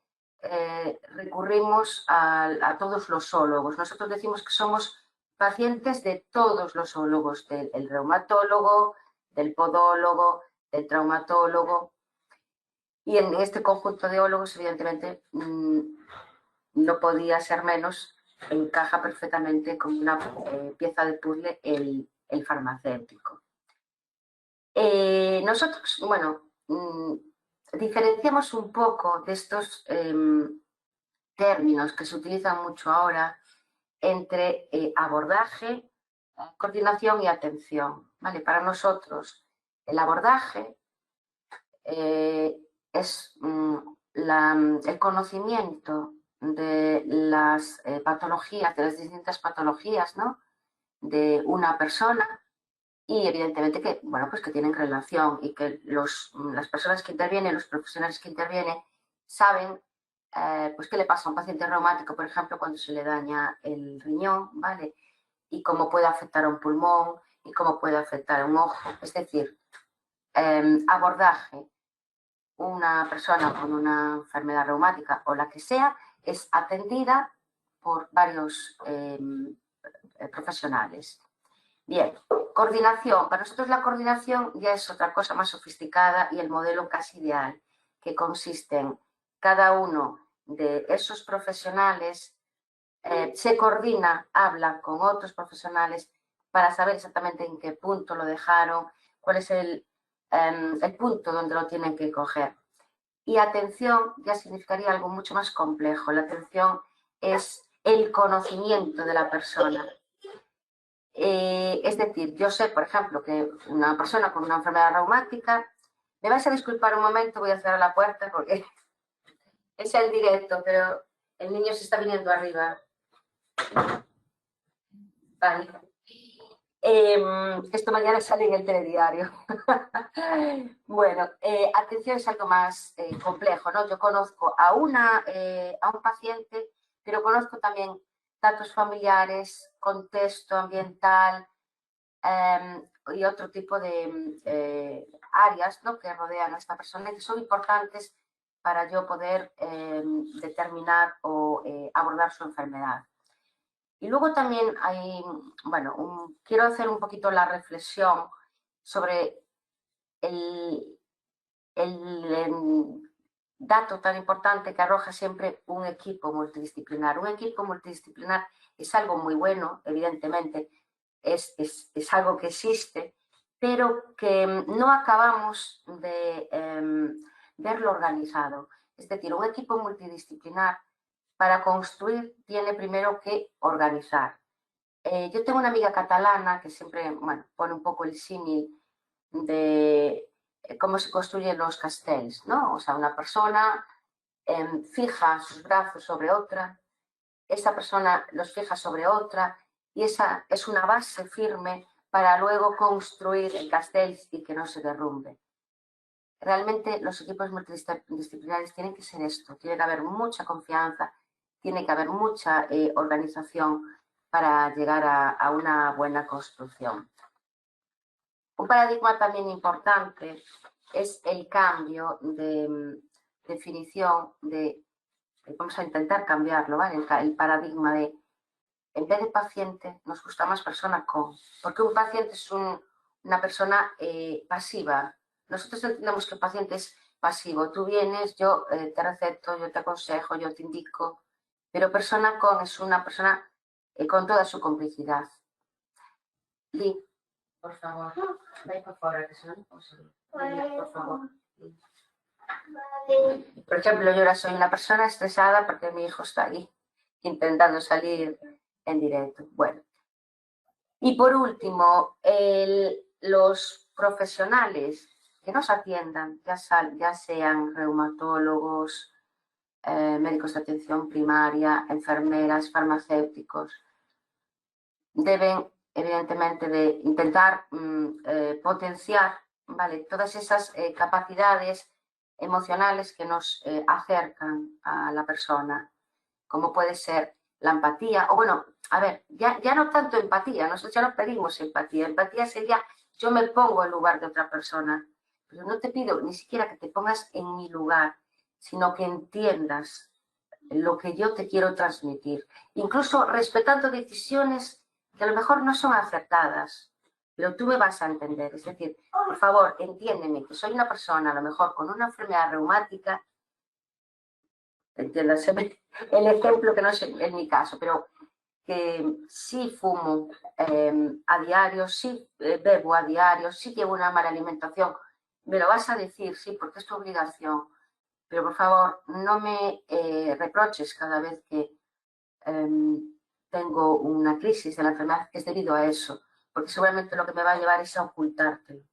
recurrimos a todos los zoólogos. Nosotros decimos que somos pacientes de todos los zoólogos, del reumatólogo, del podólogo, del traumatólogo. Y en este conjunto de ólogos, evidentemente, no podía ser menos, encaja perfectamente como una pieza de puzzle el farmacéutico. Nosotros, bueno, diferenciamos un poco de estos términos que se utilizan mucho ahora, entre abordaje, coordinación y atención, ¿vale? Para nosotros el abordaje es el conocimiento de las patologías, de las distintas patologías, ¿no?, de una persona, y evidentemente que, bueno, pues que tienen relación y que las personas que intervienen, los profesionales que intervienen, saben pues qué le pasa a un paciente reumático, por ejemplo, cuando se le daña el riñón, ¿vale? Y cómo puede afectar a un pulmón y cómo puede afectar a un ojo. Es decir, abordaje, una persona con una enfermedad reumática o la que sea, es atendida por varios profesionales. Bien, coordinación. Para nosotros la coordinación ya es otra cosa más sofisticada y el modelo casi ideal, que consiste en cada uno de esos profesionales se coordina, habla con otros profesionales para saber exactamente en qué punto lo dejaron, cuál es el punto donde lo tienen que coger. Y atención ya significaría algo mucho más complejo. La atención es el conocimiento de la persona. Es decir, yo sé, por ejemplo, que una persona con una enfermedad reumática, me vais a disculpar un momento, voy a cerrar la puerta porque es el directo, pero el niño se está viniendo arriba. Vale. Esto mañana sale en el telediario. Bueno, atención es algo más complejo, ¿no? Yo conozco a un paciente, pero conozco también datos familiares, contexto ambiental y otro tipo de áreas, ¿no?, que rodean a esta persona y que son importantes para yo poder determinar o abordar su enfermedad. Y luego también hay, bueno, quiero hacer un poquito la reflexión sobre el dato tan importante que arroja siempre un equipo multidisciplinar. Un equipo multidisciplinar es algo muy bueno, evidentemente, es algo que existe, pero que no acabamos de verlo organizado. Es decir, un equipo multidisciplinar para construir tiene primero que organizar. Yo tengo una amiga catalana que siempre, bueno, pone un poco el símil de cómo se construyen los castells, ¿no? O sea, una persona fija sus brazos sobre otra, esa persona los fija sobre otra y esa es una base firme para luego construir el castell y que no se derrumbe. Realmente los equipos multidisciplinares tienen que ser esto, tiene que haber mucha confianza, tiene que haber mucha organización para llegar a una buena construcción. Un paradigma también importante es el cambio de definición vamos a intentar cambiarlo, ¿vale? El paradigma de, en vez de paciente, nos gusta más persona con, porque un paciente es una persona pasiva. Nosotros entendemos que el paciente es pasivo. Tú vienes, yo te receto, yo te aconsejo, yo te indico, pero persona con es una persona con toda su complicidad. Lee, por favor, ven por favor, que se lo por favor. Por ejemplo, yo ahora soy una persona estresada porque mi hijo está ahí intentando salir en directo. Bueno. Y por último, los profesionales que nos atiendan, ya sean reumatólogos, médicos de atención primaria, enfermeras, farmacéuticos, deben evidentemente de intentar potenciar, ¿vale?, todas esas capacidades emocionales que nos acercan a la persona, como puede ser la empatía, o bueno, a ver, ya no tanto empatía, nosotros ya no pedimos empatía, empatía sería yo me pongo en lugar de otra persona, pero no te pido ni siquiera que te pongas en mi lugar, sino que entiendas lo que yo te quiero transmitir, incluso respetando decisiones que a lo mejor no son acertadas, pero tú me vas a entender. Es decir, por favor, entiéndeme que soy una persona a lo mejor con una enfermedad reumática, entiéndase el ejemplo que no es en mi caso, pero que sí fumo a diario, sí bebo a diario, sí llevo una mala alimentación, me lo vas a decir, sí, porque es tu obligación, pero por favor no me reproches cada vez que tengo una crisis de la enfermedad es debido a eso, porque seguramente lo que me va a llevar es a ocultártelo.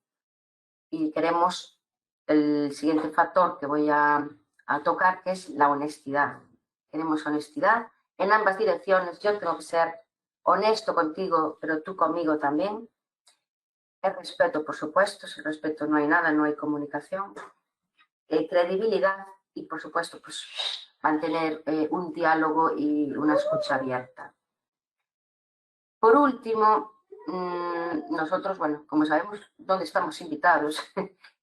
Y queremos el siguiente factor que voy a tocar, que es la honestidad. Queremos honestidad en ambas direcciones. Yo tengo que ser honesto contigo, pero tú conmigo también. El respeto, por supuesto. Sin respeto no hay nada, no hay comunicación. Credibilidad y, por supuesto, pues mantener un diálogo y una escucha abierta. Por último, nosotros, bueno, como sabemos dónde estamos invitados,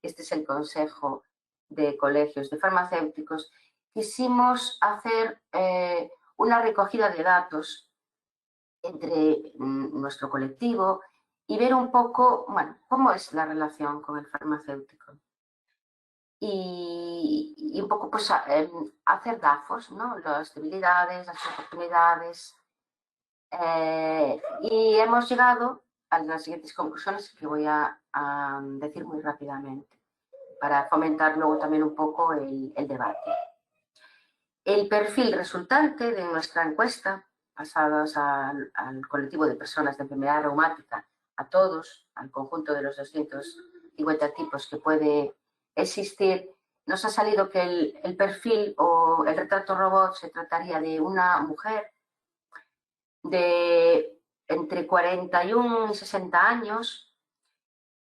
este es el Consejo de Colegios de Farmacéuticos, quisimos hacer una recogida de datos entre nuestro colectivo y ver un poco, bueno, cómo es la relación con el farmacéutico. Y un poco, pues, hacer DAFOs, ¿no? Las debilidades, las oportunidades. Y hemos llegado a las siguientes conclusiones que voy a decir muy rápidamente para fomentar luego también un poco el debate. El perfil resultante de nuestra encuesta, pasadas al colectivo de personas de enfermedad reumática, a todos, al conjunto de los 250 tipos que puede existir, nos ha salido que el perfil o el retrato robot se trataría de una mujer de entre 41 y 60 años,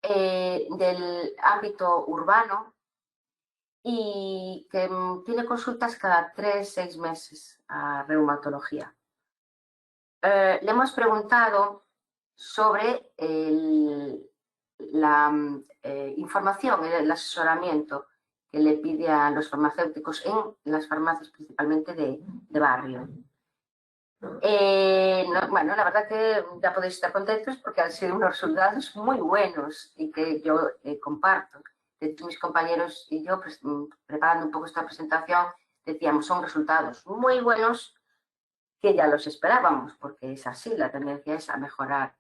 del ámbito urbano y que tiene consultas cada 3-6 meses a reumatología. Le hemos preguntado sobre la información, el asesoramiento que le pide a los farmacéuticos en las farmacias principalmente de barrio. Bueno, la verdad que ya podéis estar contentos porque han sido unos resultados muy buenos y que yo comparto. De hecho, mis compañeros y yo, pues, preparando un poco esta presentación, decíamos, son resultados muy buenos que ya los esperábamos, porque es así, la tendencia es a mejorar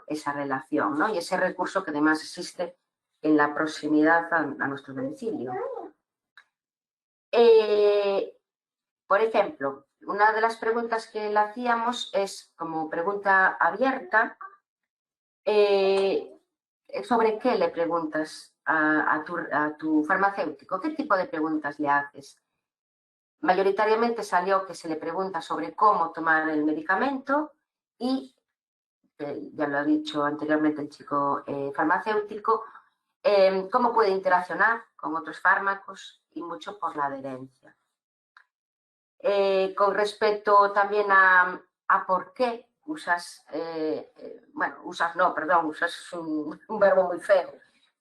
esa relación, ¿no? Y ese recurso que además existe en la proximidad a nuestro domicilio. Por ejemplo, una de las preguntas que le hacíamos es, como pregunta abierta, ¿sobre qué le preguntas a tu farmacéutico? ¿Qué tipo de preguntas le haces? Mayoritariamente salió que se le pregunta sobre cómo tomar el medicamento y, ya lo ha dicho anteriormente el chico farmacéutico, cómo puede interaccionar con otros fármacos y mucho por la adherencia. Con respecto también a por qué usas, usas es un verbo muy feo,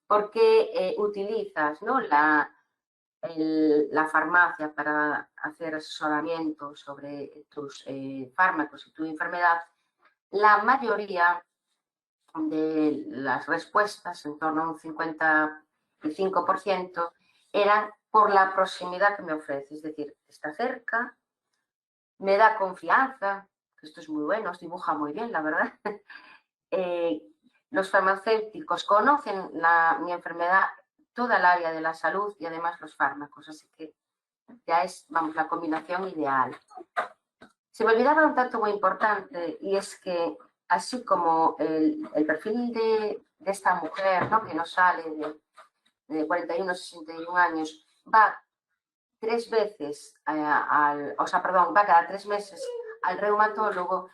por qué utilizas, ¿no? la farmacia para hacer asesoramiento sobre tus fármacos y tu enfermedad. La mayoría de las respuestas, en torno a un 55%, eran por la proximidad que me ofrece, es decir, está cerca, me da confianza, que esto es muy bueno, os dibuja muy bien, la verdad. Los farmacéuticos conocen mi enfermedad, toda el área de la salud y además los fármacos, así que ya es, vamos, la combinación ideal. Se me olvidaba un dato muy importante y es que así como el perfil de esta mujer, ¿no? Que nos sale de 41 a 61 años, va 3 veces va cada 3 meses al reumatólogo,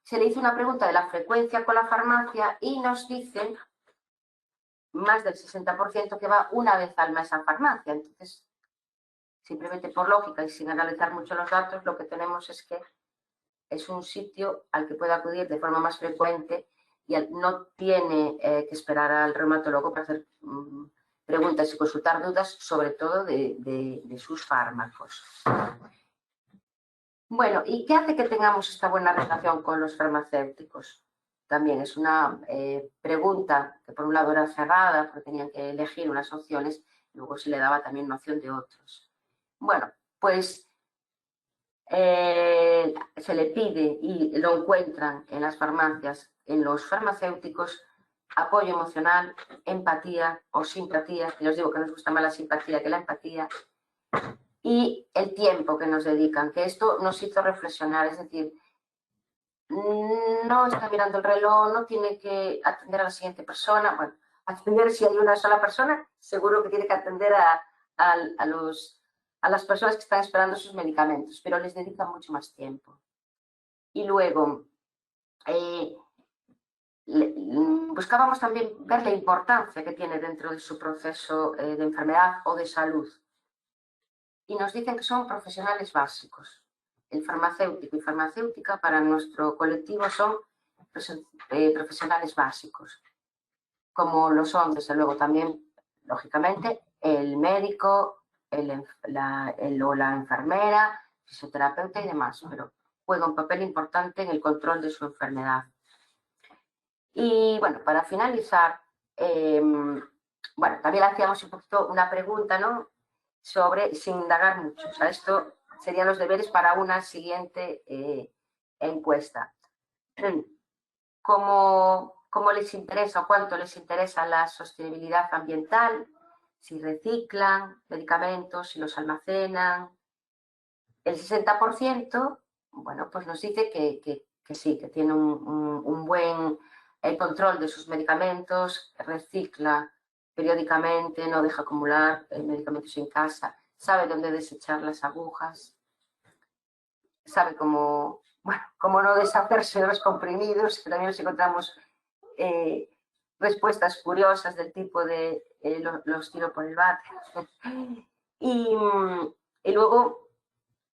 se le hizo una pregunta de la frecuencia con la farmacia y nos dicen más del 60% que va una vez al mes a farmacia. Entonces, simplemente por lógica y sin analizar mucho los datos, lo que tenemos es que es un sitio al que puede acudir de forma más frecuente y no tiene que esperar al reumatólogo para hacer preguntas y consultar dudas, sobre todo de sus fármacos. Bueno, ¿y qué hace que tengamos esta buena relación con los farmacéuticos? También es una pregunta que por un lado era cerrada, porque tenían que elegir unas opciones, luego se le daba también una opción de otros. Bueno, pues se le pide y lo encuentran en las farmacias, en los farmacéuticos, apoyo emocional, empatía o simpatía, que os digo que nos gusta más la simpatía que la empatía, y el tiempo que nos dedican, que esto nos hizo reflexionar, es decir, no está mirando el reloj, no tiene que atender a la siguiente persona. Bueno, atender si hay una sola persona, seguro que tiene que atender a las personas que están esperando sus medicamentos, pero les dedica mucho más tiempo. Y luego, buscábamos también ver la importancia que tiene dentro de su proceso de enfermedad o de salud. Y nos dicen que son profesionales básicos. El farmacéutico y farmacéutica para nuestro colectivo son profesionales básicos, como lo son, desde luego, también, lógicamente, el médico, o la enfermera, fisioterapeuta y demás, pero juega un papel importante en el control de su enfermedad. Y bueno, para finalizar, bueno, también le hacíamos un poquito una pregunta, ¿no? Sobre, sin indagar mucho, o sea, esto serían los deberes para una siguiente encuesta. ¿Cómo les interesa o cuánto les interesa la sostenibilidad ambiental? Si reciclan medicamentos, si los almacenan. El 60%, bueno, pues nos dice que sí, que tiene un buen control de sus medicamentos, recicla periódicamente, no deja acumular medicamentos en casa, sabe dónde desechar las agujas, sabe cómo no deshacerse de los comprimidos, que también nos encontramos respuestas curiosas del tipo de los tiro por el bate. Y luego,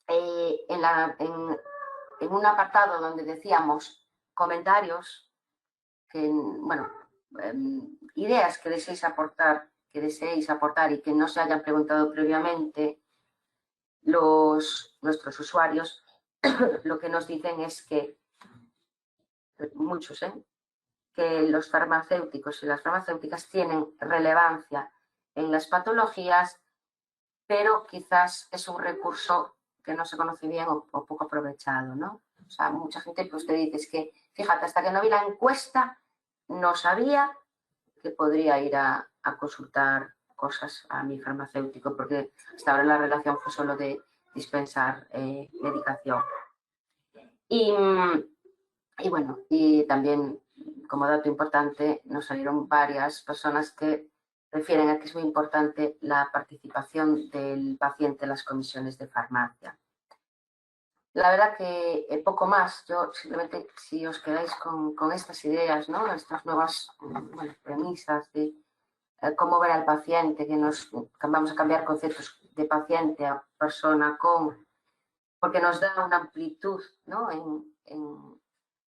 en un apartado donde decíamos comentarios, bueno, ideas que deseéis aportar y que no se hayan preguntado previamente nuestros usuarios, lo que nos dicen es que, muchos, que los farmacéuticos y las farmacéuticas tienen relevancia en las patologías, pero quizás es un recurso que no se conoce bien o poco aprovechado, ¿no? O sea, mucha gente pues te dice, es que, fíjate, hasta que no vi la encuesta, no sabía que podría ir a consultar cosas a mi farmacéutico, porque hasta ahora la relación fue solo de dispensar medicación. Y bueno, y también, como dato importante, nos salieron varias personas que refieren a que es muy importante la participación del paciente en las comisiones de farmacia. La verdad que poco más. Yo simplemente, si os quedáis con estas ideas, ¿no? Estas nuevas premisas de cómo ver al paciente, que vamos a cambiar conceptos de paciente a persona porque nos da una amplitud, ¿no?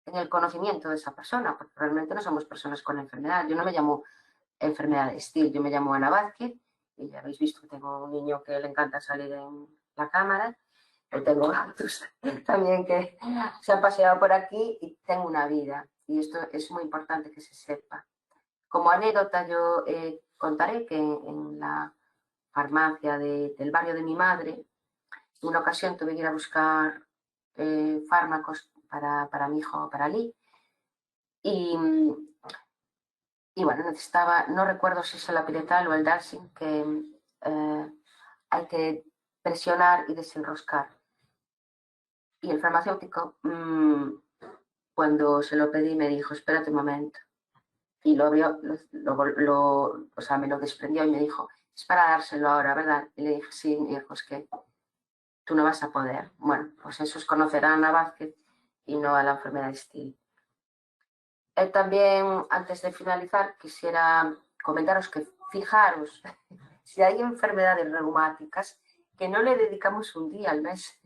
en el conocimiento de esa persona, porque realmente no somos personas con enfermedad. Yo no me llamo enfermedad de Still, yo me llamo Ana Vázquez, y ya habéis visto que tengo un niño que le encanta salir en la cámara, yo tengo gatos también que se han paseado por aquí y tengo una vida, y esto es muy importante que se sepa. Como anécdota yo contaré que en la farmacia del barrio de mi madre, en una ocasión tuve que ir a buscar fármacos para mi hijo, para Lee, y bueno, necesitaba, no recuerdo si es el Apiretal o el Darsin, que hay que presionar y desenroscar. Y el farmacéutico, cuando se lo pedí, me dijo, espérate un momento. Y lo abrió, o sea, me lo desprendió y me dijo, es para dárselo ahora, ¿verdad? Y le dije, sí, mi hijo, es que tú no vas a poder. Bueno, pues eso es conocer a Ana Vázquez y no a la enfermedad de Still. También, antes de finalizar, quisiera comentaros que fijaros, si hay enfermedades reumáticas, que no le dedicamos un día al mes,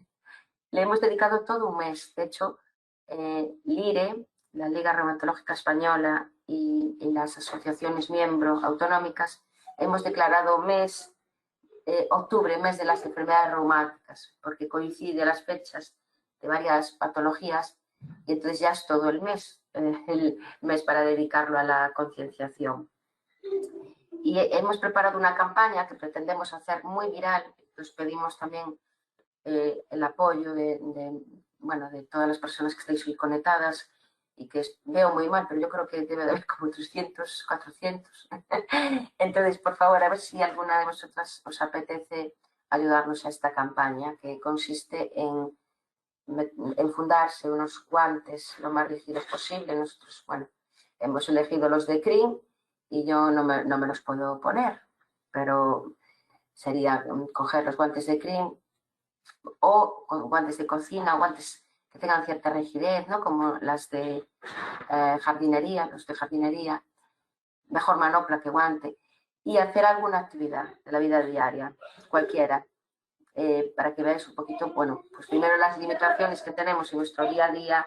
le hemos dedicado todo un mes. De hecho, LIRE, la Liga Reumatológica Española, y las asociaciones miembros autonómicas, hemos declarado octubre, mes de las enfermedades reumáticas, porque coincide las fechas de varias patologías y entonces ya es todo el mes para dedicarlo a la concienciación. Y hemos preparado una campaña que pretendemos hacer muy viral. Os pedimos también el apoyo de todas las personas que estáis hoy conectadas y que veo muy mal, pero yo creo que debe de haber como 300, 400. Entonces, por favor, a ver si alguna de vosotras os apetece ayudarnos a esta campaña, que consiste en enfundarse unos guantes lo más rígidos posible. Nosotros, bueno, hemos elegido los de Crin y yo no me los puedo poner, pero sería coger los guantes de Crin o con guantes de cocina, guantes que tengan cierta rigidez, ¿no? Como las de jardinería, los de jardinería, mejor manopla que guante, y hacer alguna actividad de la vida diaria, cualquiera, para que veáis un poquito, bueno, pues primero las limitaciones que tenemos en nuestro día a día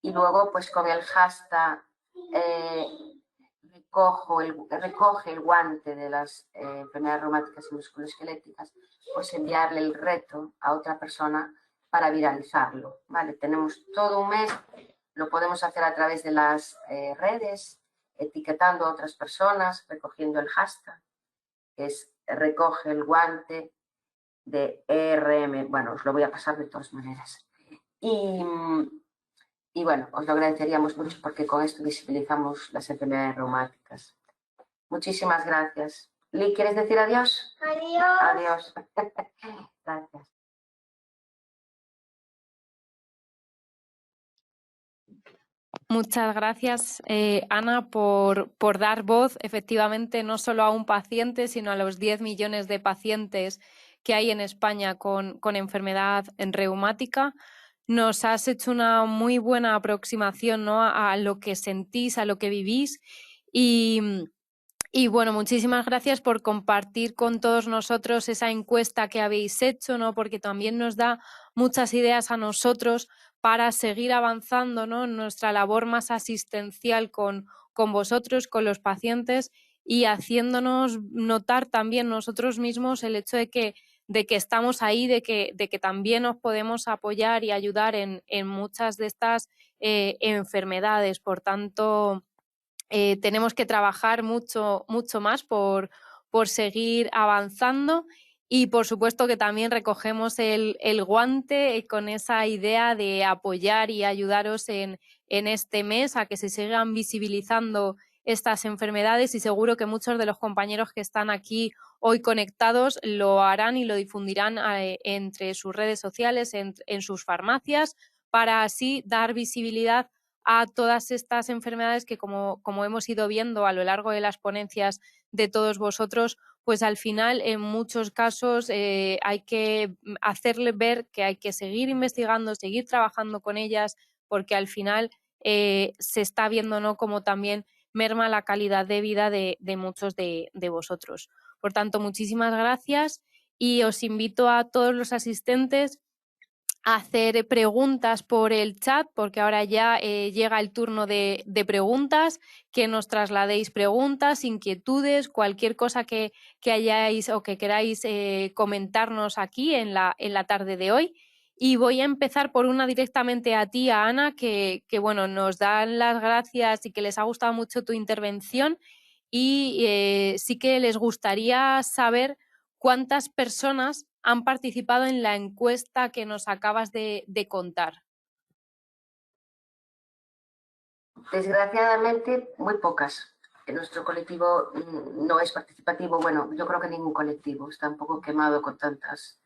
y luego pues con el hashtag recoge el guante de las enfermedades reumáticas y musculoesqueléticas, pues enviarle el reto a otra persona para viralizarlo, ¿vale? Tenemos todo un mes, lo podemos hacer a través de las redes, etiquetando a otras personas, recogiendo el hashtag, que es recoge el guante de ERM. Bueno, os lo voy a pasar de todas maneras. Y bueno, os lo agradeceríamos mucho porque con esto visibilizamos las enfermedades reumáticas. Muchísimas gracias. Lee, ¿quieres decir adiós? Adiós. Adiós. Gracias. Muchas gracias, Ana, por dar voz, efectivamente, no solo a un paciente, sino a los 10 millones de pacientes que hay en España con enfermedad reumática. Nos has hecho una muy buena aproximación, ¿no?, a lo que sentís, a lo que vivís y bueno, muchísimas gracias por compartir con todos nosotros esa encuesta que habéis hecho, ¿no?, porque también nos da muchas ideas a nosotros para seguir avanzando, ¿no?, en nuestra labor más asistencial con vosotros, con los pacientes y haciéndonos notar también nosotros mismos el hecho de que estamos ahí, de que también os podemos apoyar y ayudar en muchas de estas enfermedades. Por tanto, tenemos que trabajar mucho más por seguir avanzando y por supuesto que también recogemos el guante con esa idea de apoyar y ayudaros en este mes a que se sigan visibilizando estas enfermedades y seguro que muchos de los compañeros que están aquí hoy conectados lo harán y lo difundirán entre sus redes sociales, en sus farmacias, para así dar visibilidad a todas estas enfermedades que, como hemos ido viendo a lo largo de las ponencias de todos vosotros, pues al final en muchos casos hay que hacerle ver que hay que seguir investigando, seguir trabajando con ellas, porque al final se está viendo, ¿no?, como también merma la calidad de vida de muchos de vosotros. Por tanto, muchísimas gracias y os invito a todos los asistentes a hacer preguntas por el chat, porque ahora ya llega el turno de preguntas, que nos trasladéis preguntas, inquietudes, cualquier cosa que hayáis o que queráis comentarnos aquí en la tarde de hoy. Y voy a empezar por una directamente a ti, a Ana, que bueno, nos dan las gracias y que les ha gustado mucho tu intervención y sí que les gustaría saber cuántas personas han participado en la encuesta que nos acabas de contar. Desgraciadamente, muy pocas. Nuestro colectivo no es participativo. Bueno, yo creo que ningún colectivo está un poco quemado con tantas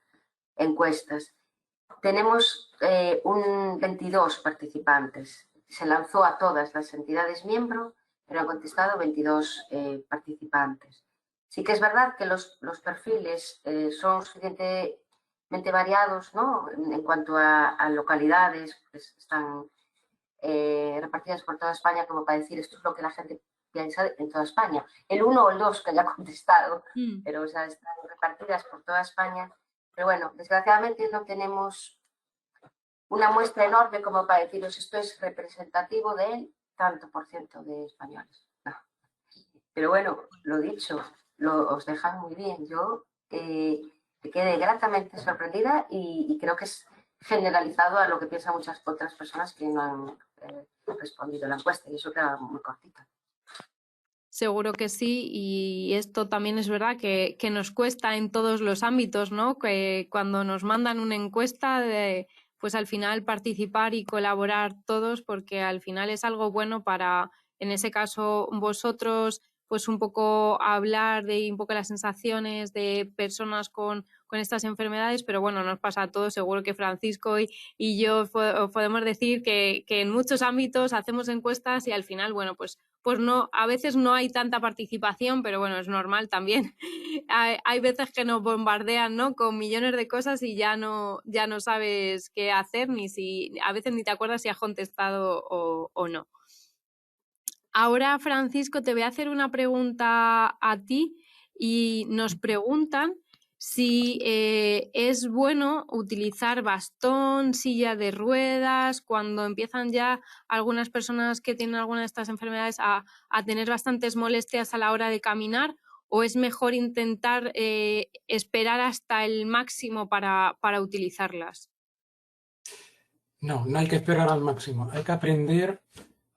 encuestas. Tenemos 22 participantes. Se lanzó a todas las entidades miembro, pero han contestado 22 participantes. Sí que es verdad que los perfiles son suficientemente variados, ¿no?, en cuanto a localidades, pues están repartidas por toda España, como para decir esto es lo que la gente piensa en toda España. El 1 o el 2 que haya contestado, pero o sea, están repartidas por toda España. Pero bueno, desgraciadamente no tenemos una muestra enorme como para deciros esto es representativo del tanto por ciento de españoles. No. Pero bueno, lo dicho, os dejan muy bien. Yo me quedé gratamente sorprendida y creo que es generalizado a lo que piensan muchas otras personas que no han respondido a la encuesta y eso queda muy cortito. Seguro que sí, y esto también es verdad que nos cuesta en todos los ámbitos, ¿no?, que cuando nos mandan una encuesta pues al final participar y colaborar todos, porque al final es algo bueno para, en ese caso, vosotros, pues un poco hablar de un poco las sensaciones de personas con estas enfermedades, pero bueno, nos pasa a todos, seguro que Francisco y yo podemos decir que en muchos ámbitos hacemos encuestas y al final, bueno, pues no, a veces no hay tanta participación, pero bueno, es normal también. Hay veces que nos bombardean, ¿no?, con millones de cosas y ya no sabes qué hacer, a veces ni te acuerdas si has contestado o no. Ahora, Francisco, te voy a hacer una pregunta a ti y nos preguntan si es bueno utilizar bastón, silla de ruedas, cuando empiezan ya algunas personas que tienen alguna de estas enfermedades a tener bastantes molestias a la hora de caminar, o es mejor intentar esperar hasta el máximo para utilizarlas. No, no hay que esperar al máximo. Hay que aprender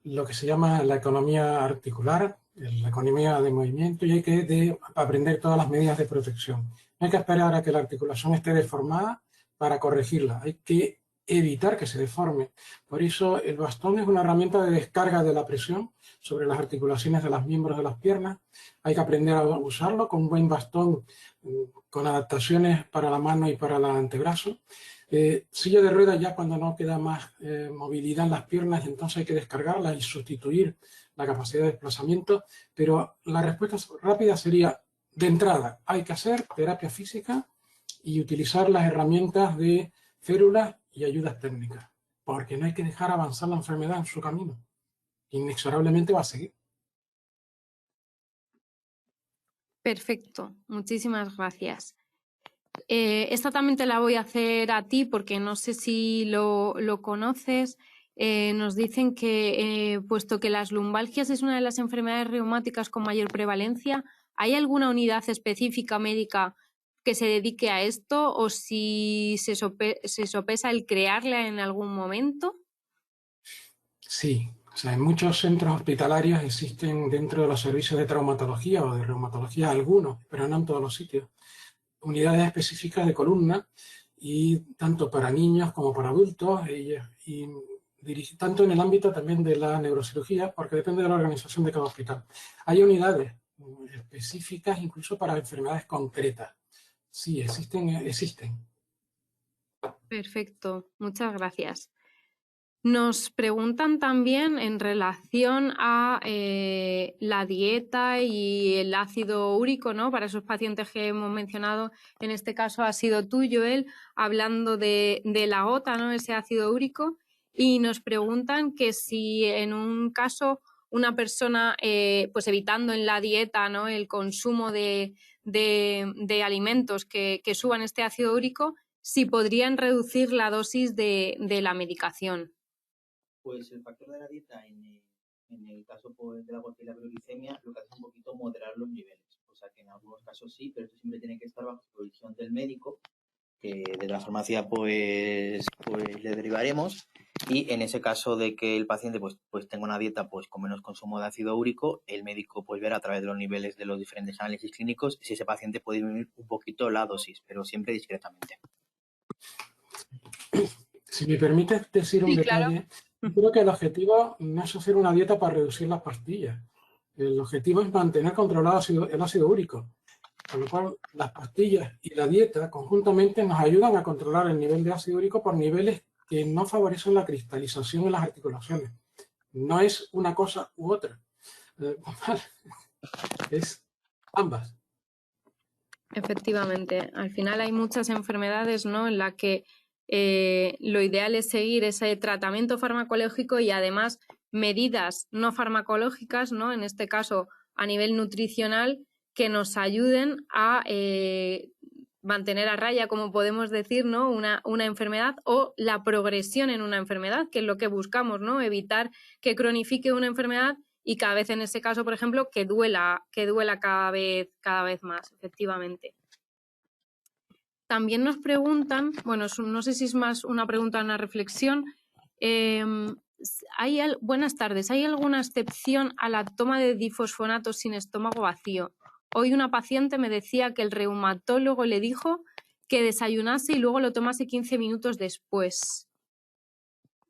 lo que se llama la economía articular, la economía de movimiento, y hay que aprender todas las medidas de protección. No hay que esperar a que la articulación esté deformada para corregirla. Hay que evitar que se deforme. Por eso el bastón es una herramienta de descarga de la presión sobre las articulaciones de los miembros de las piernas. Hay que aprender a usarlo con un buen bastón, con adaptaciones para la mano y para el antebrazo. Silla de ruedas ya cuando no queda más movilidad en las piernas, entonces hay que descargarla y sustituir la capacidad de desplazamiento, pero la respuesta rápida sería, de entrada, hay que hacer terapia física y utilizar las herramientas de férulas y ayudas técnicas, porque no hay que dejar avanzar la enfermedad en su camino. Inexorablemente va a seguir. Perfecto, muchísimas gracias. Esta también te la voy a hacer a ti porque no sé si lo conoces. Nos dicen que, puesto que las lumbalgias es una de las enfermedades reumáticas con mayor prevalencia, ¿hay alguna unidad específica médica que se dedique a esto o si se sopesa el crearla en algún momento? Sí, o sea, en muchos centros hospitalarios existen dentro de los servicios de traumatología o de reumatología algunos, pero no en todos los sitios, unidades específicas de columna, y tanto para niños como para adultos, y tanto en el ámbito también de la neurocirugía, porque depende de la organización de cada hospital. Hay unidades específicas incluso para enfermedades concretas. Sí, existen. Perfecto, muchas gracias. Nos preguntan también en relación a la dieta y el ácido úrico, ¿no?, para esos pacientes que hemos mencionado. En este caso ha sido tú, Joel, hablando de la gota, ¿no?, ese ácido úrico, y nos preguntan que si en un caso una persona, pues evitando en la dieta, ¿no?, el consumo de alimentos que suban este ácido úrico, si podrían reducir la dosis de la medicación. Pues el factor de la dieta en el caso pues, de la gota y la glicemia, lo que hace es un poquito moderar los niveles. O sea que en algunos casos sí, pero esto siempre tiene que estar bajo supervisión del médico, que de la farmacia pues le derivaremos. Y en ese caso de que el paciente pues tenga una dieta pues con menos consumo de ácido úrico, el médico pues verá a través de los niveles de los diferentes análisis clínicos si ese paciente puede disminuir un poquito la dosis, pero siempre discretamente. Si me permites decir un detalle, creo que el objetivo no es hacer una dieta para reducir las pastillas. El objetivo es mantener controlado el ácido úrico. Con lo cual, las pastillas y la dieta conjuntamente nos ayudan a controlar el nivel de ácido úrico por niveles que no favorecen la cristalización en las articulaciones. No es una cosa u otra. Es ambas. Efectivamente, al final hay muchas enfermedades, ¿no?, en las que lo ideal es seguir ese tratamiento farmacológico y además medidas no farmacológicas, ¿no?, en este caso a nivel nutricional, que nos ayuden a mantener a raya, como podemos decir, ¿no?, una enfermedad o la progresión en una enfermedad, que es lo que buscamos, ¿no?, evitar que cronifique una enfermedad y cada vez en ese caso, por ejemplo, que duela cada vez más, efectivamente. También nos preguntan, bueno, no sé si es más una pregunta o una reflexión. Buenas tardes, ¿hay alguna excepción a la toma de difosfonatos sin estómago vacío? Hoy una paciente me decía que el reumatólogo le dijo que desayunase y luego lo tomase 15 minutos después.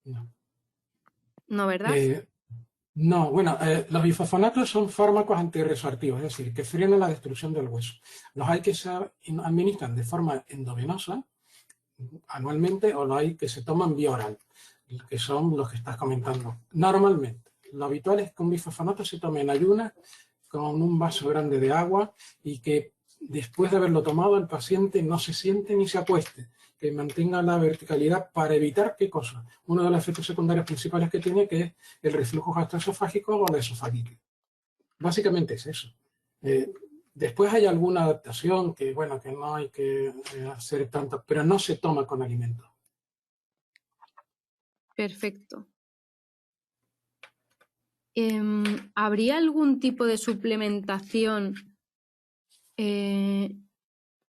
No. ¿No, verdad? No, bueno, los bifosfonatos son fármacos antirresortivos, es decir, que frenan la destrucción del hueso. Los hay que se administran de forma endovenosa, anualmente, o los hay que se toman vía oral, que son los que estás comentando. Normalmente, lo habitual es que un bifosfonato se tome en ayunas con un vaso grande de agua y que después de haberlo tomado el paciente no se siente ni se acueste, que mantenga la verticalidad para evitar ¿qué cosa? Uno de los efectos secundarios principales que tiene, que es el reflujo gastroesofágico o la esofagitis. Básicamente es eso. Después hay alguna adaptación que, bueno, que no hay que hacer tanto, pero no se toma con alimentos. Perfecto. ¿Habría algún tipo de suplementación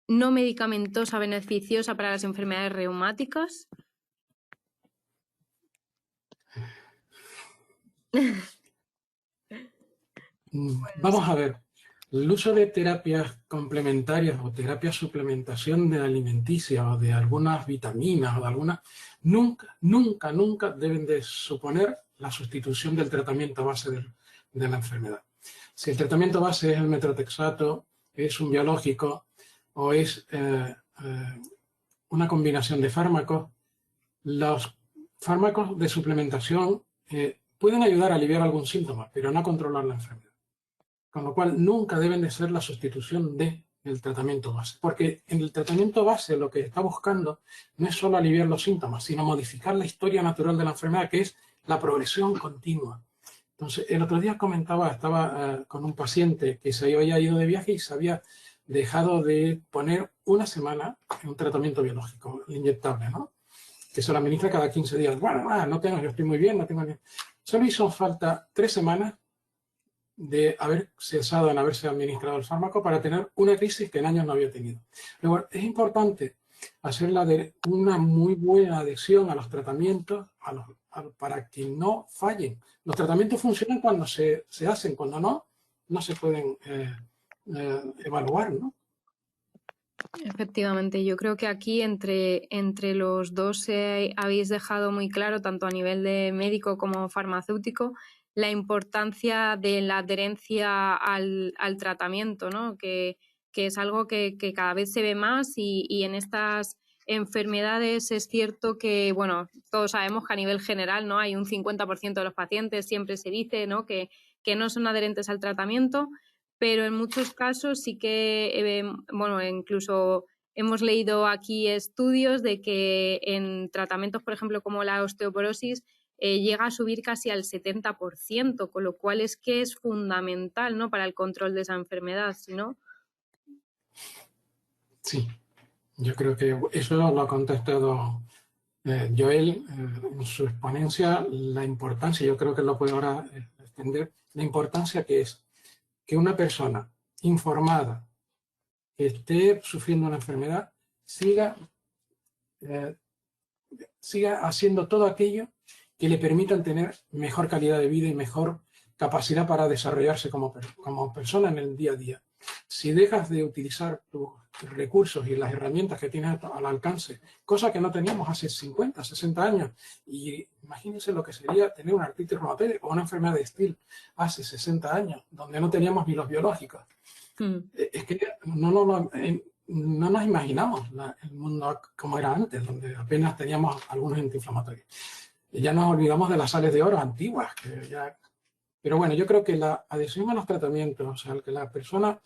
no medicamentosa beneficiosa para las enfermedades reumáticas? Vamos a ver. El uso de terapias complementarias o terapias suplementación de alimenticia o de algunas vitaminas o de algunas, nunca deben de suponer la sustitución del tratamiento base de la enfermedad. Si el tratamiento base es el metrotexato, es un biológico o es una combinación de fármacos, los fármacos de suplementación pueden ayudar a aliviar algún síntoma, pero no a controlar la enfermedad. Con lo cual, nunca deben de ser la sustitución del tratamiento base. Porque en el tratamiento base lo que está buscando no es solo aliviar los síntomas, sino modificar la historia natural de la enfermedad, que es la progresión continua. Entonces, el otro día estaba con un paciente que se había ido de viaje y se había dejado de poner una semana en un tratamiento biológico, inyectable, ¿no? Que se lo administra cada 15 días. Bueno, no tengo, yo estoy muy bien, no tengo ni... Solo hizo falta 3 semanas de haber cesado en haberse administrado el fármaco para tener una crisis que en años no había tenido. Luego, es importante hacer una muy buena adhesión a los tratamientos para que no fallen. Los tratamientos funcionan cuando se hacen, cuando no se pueden evaluar, ¿no? Efectivamente, yo creo que aquí entre los dos habéis dejado muy claro, tanto a nivel de médico como farmacéutico, la importancia de la adherencia al tratamiento, ¿no? Que es algo que cada vez se ve más y en estas enfermedades es cierto que, bueno, todos sabemos que a nivel general, ¿no? Hay un 50% de los pacientes, siempre se dice, ¿no? que no son adherentes al tratamiento, pero en muchos casos sí que, bueno, incluso hemos leído aquí estudios de que en tratamientos, por ejemplo, como la osteoporosis, llega a subir casi al 70%, con lo cual es que es fundamental, ¿no? Para el control de esa enfermedad, ¿sí, no? Sí, yo creo que eso lo ha contestado Joel en su exponencia, la importancia, yo creo que lo puedo ahora extender, la importancia que es que una persona informada que esté sufriendo una enfermedad siga haciendo todo aquello que le permitan tener mejor calidad de vida y mejor capacidad para desarrollarse como persona en el día a día. Si dejas de utilizar tus recursos y las herramientas que tienes al alcance, cosa que no teníamos hace 50, 60 años, y imagínense lo que sería tener una artritis reumatoide o una enfermedad de Still hace 60 años, donde no teníamos ni los biológicos. Es que no nos imaginamos el mundo como era antes, donde apenas teníamos algunos antiinflamatorios. Y ya nos olvidamos de las sales de oro antiguas. Pero bueno, yo creo que la adhesión a los tratamientos, o sea, que la persona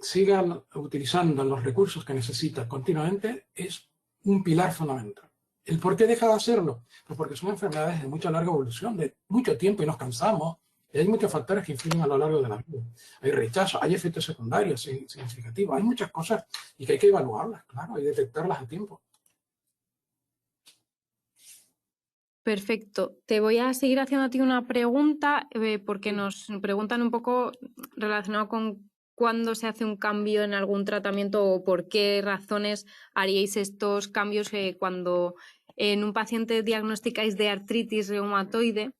siga utilizando los recursos que necesita continuamente, es un pilar fundamental. ¿El por qué deja de hacerlo? Pues porque son enfermedades de mucha larga evolución, de mucho tiempo y nos cansamos. Y hay muchos factores que influyen a lo largo de la vida. Hay rechazo, hay efectos secundarios significativos, hay muchas cosas y que hay que evaluarlas, claro, y detectarlas a tiempo. Perfecto. Te voy a seguir haciendo a ti una pregunta porque nos preguntan un poco relacionado con cuándo se hace un cambio en algún tratamiento o por qué razones haríais estos cambios cuando en un paciente diagnosticáis de artritis reumatoide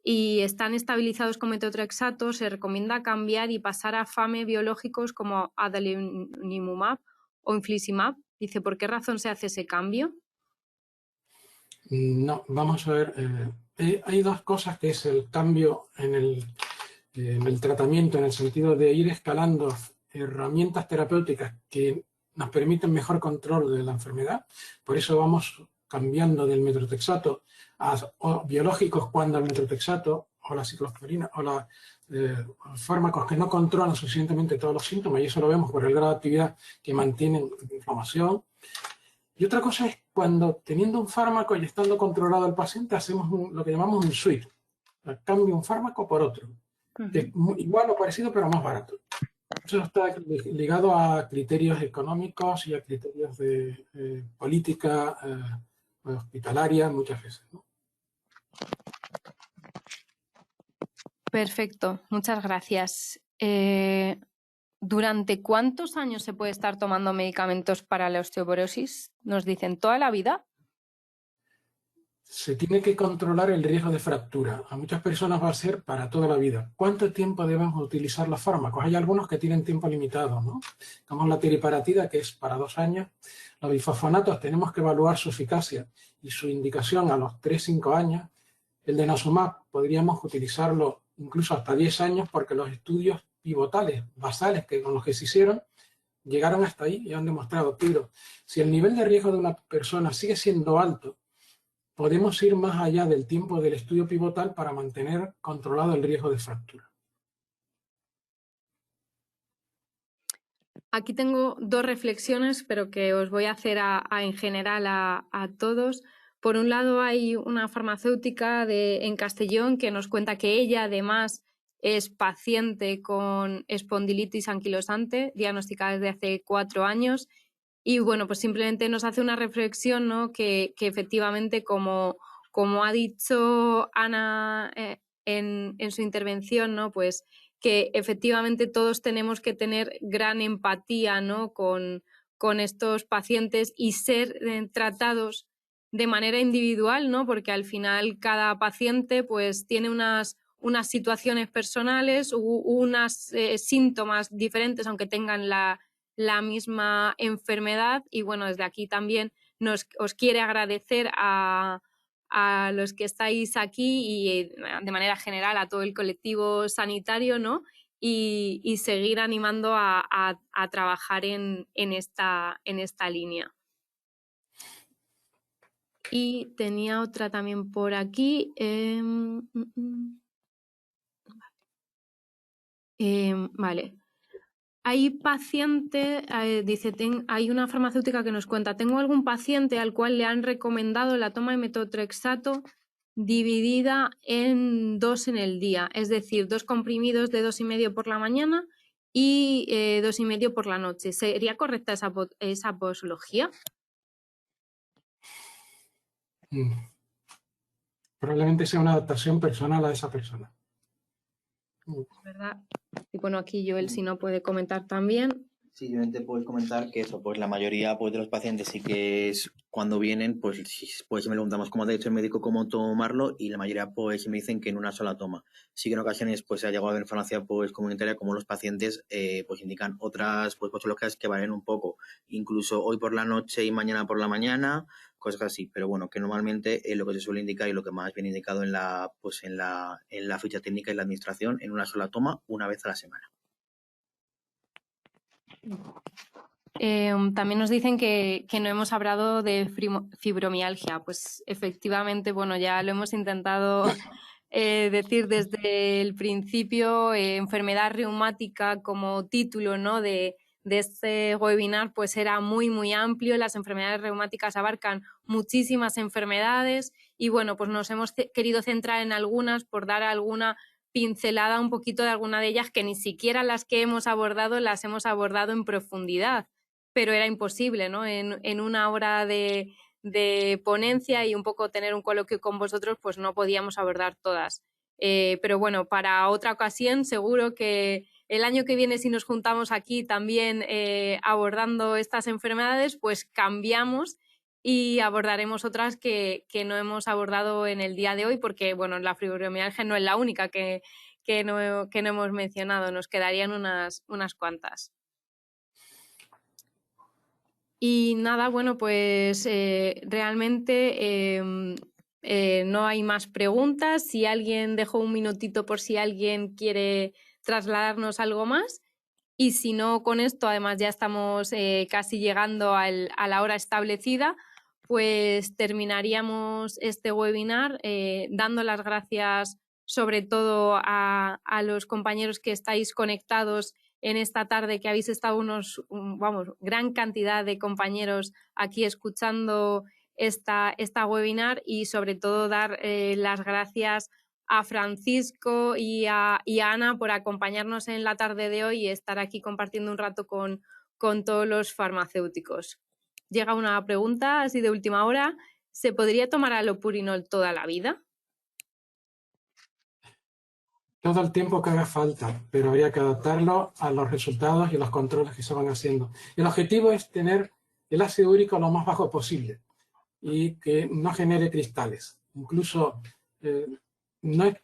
y están estabilizados con metotrexato, se recomienda cambiar y pasar a FAME biológicos como adalimumab o infliximab. Dice, ¿por qué razón se hace ese cambio? No, vamos a ver, hay dos cosas, que es el cambio en el tratamiento, en el sentido de ir escalando herramientas terapéuticas que nos permiten mejor control de la enfermedad. Por eso vamos cambiando del metrotexato a biológicos, cuando el metrotexato o la ciclosporina o los fármacos que no controlan suficientemente todos los síntomas, y eso lo vemos por el grado de actividad que mantienen la inflamación. Y otra cosa es cuando, teniendo un fármaco y estando controlado el paciente, hacemos lo que llamamos un switch. Cambio un fármaco por otro, que es igual o parecido pero más barato. Eso está ligado a criterios económicos y a criterios de política hospitalaria muchas veces, ¿no? Perfecto, muchas gracias. ¿Durante cuántos años se puede estar tomando medicamentos para la osteoporosis? ¿Nos dicen toda la vida? Se tiene que controlar el riesgo de fractura. A muchas personas va a ser para toda la vida. ¿Cuánto tiempo debemos utilizar los fármacos? Hay algunos que tienen tiempo limitado, ¿no? Como la teriparatida, que es para 2 años. Los bifosfonatos tenemos que evaluar su eficacia y su indicación a los 3-5 años. El denosumab podríamos utilizarlo incluso hasta 10 años, porque los estudios pivotales, basales, con los que se hicieron, llegaron hasta ahí y han demostrado. Pero si el nivel de riesgo de una persona sigue siendo alto, podemos ir más allá del tiempo del estudio pivotal para mantener controlado el riesgo de fractura. Aquí tengo 2 reflexiones, pero que os voy a hacer en general a todos. Por un lado, hay una farmacéutica en Castellón que nos cuenta que ella además es paciente con espondilitis anquilosante, diagnosticada desde hace 4 años. Y bueno, pues simplemente nos hace una reflexión, ¿no? Que efectivamente, como ha dicho Ana en su intervención, ¿no? Pues que efectivamente todos tenemos que tener gran empatía, ¿no? con estos pacientes y ser tratados de manera individual, ¿no? Porque al final cada paciente pues tiene unas situaciones personales, unos síntomas diferentes, aunque tengan la misma enfermedad. Y bueno, desde aquí también os quiere agradecer a los que estáis aquí y de manera general a todo el colectivo sanitario, ¿no? Y seguir animando a trabajar en esta línea. Y tenía otra también por aquí. Vale. Hay paciente, dice, hay una farmacéutica que nos cuenta, tengo algún paciente al cual le han recomendado la toma de metotrexato dividida en 2 en el día, es decir, 2 comprimidos de 2,5 por la mañana y 2,5 por la noche. ¿Sería correcta esa posología? Probablemente sea una adaptación personal a esa persona. ¿Verdad? Y bueno, aquí Joel, si no, puede comentar también. Sí, simplemente puedes comentar que eso, pues la mayoría pues, de los pacientes sí que es cuando vienen, pues me preguntamos cómo ha dicho el médico cómo tomarlo, y la mayoría pues me dicen que en una sola toma. Sí que en ocasiones pues se ha llegado a ver en farmacia pues comunitaria como los pacientes pues indican otras pues patologías que varían un poco, incluso hoy por la noche y mañana por la mañana, cosas así, pero bueno, que normalmente lo que se suele indicar y lo que más viene indicado en la ficha técnica y la administración, en una sola toma, una vez a la semana. También nos dicen que no hemos hablado de fibromialgia. Pues efectivamente, bueno, ya lo hemos intentado decir desde el principio. Enfermedad reumática como título, ¿no? de este webinar pues era muy, muy amplio. Las enfermedades reumáticas abarcan muchísimas enfermedades y bueno, pues nos hemos querido centrar en algunas por dar alguna pincelada un poquito de alguna de ellas, que ni siquiera las que hemos abordado las hemos abordado en profundidad, pero era imposible, ¿no? En una hora de ponencia y un poco tener un coloquio con vosotros, pues no podíamos abordar todas. Pero bueno, para otra ocasión seguro que el año que viene, si nos juntamos aquí también abordando estas enfermedades, pues cambiamos y abordaremos otras que no hemos abordado en el día de hoy, porque bueno, la fibromialgia no es la única que no hemos mencionado, nos quedarían unas cuantas. Y nada, bueno, pues realmente no hay más preguntas. Si alguien dejó un minutito por si alguien quiere trasladarnos algo más. Y si no, con esto, además ya estamos casi llegando a la hora establecida, pues terminaríamos este webinar dando las gracias sobre todo a los compañeros que estáis conectados en esta tarde, que habéis estado gran cantidad de compañeros aquí escuchando esta webinar, y sobre todo dar las gracias a Francisco y a Ana por acompañarnos en la tarde de hoy y estar aquí compartiendo un rato con todos los farmacéuticos. Llega una pregunta así de última hora. ¿Se podría tomar allopurinol toda la vida? Todo el tiempo que haga falta, pero habría que adaptarlo a los resultados y los controles que se van haciendo. El objetivo es tener el ácido úrico lo más bajo posible y que no genere cristales. Incluso no es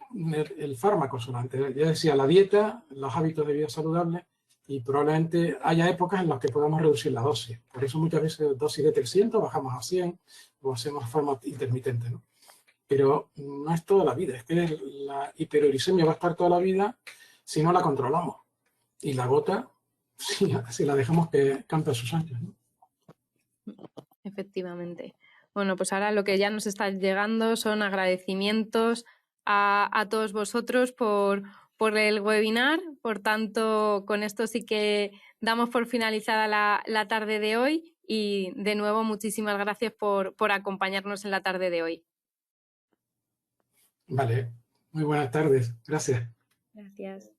el fármaco solamente. Ya decía, la dieta, los hábitos de vida saludables, y probablemente haya épocas en las que podamos reducir la dosis. Por eso muchas veces dosis de 300 bajamos a 100 o hacemos de forma intermitente, ¿no? Pero no es toda la vida, es que la hiperuricemia va a estar toda la vida si no la controlamos. Y la gota, si la dejamos que campe a sus anchas, ¿no? Efectivamente. Bueno, pues ahora lo que ya nos está llegando son agradecimientos a todos vosotros por el webinar. Por tanto, con esto sí que damos por finalizada la tarde de hoy, y de nuevo muchísimas gracias por acompañarnos en la tarde de hoy. Vale, muy buenas tardes. Gracias. Gracias.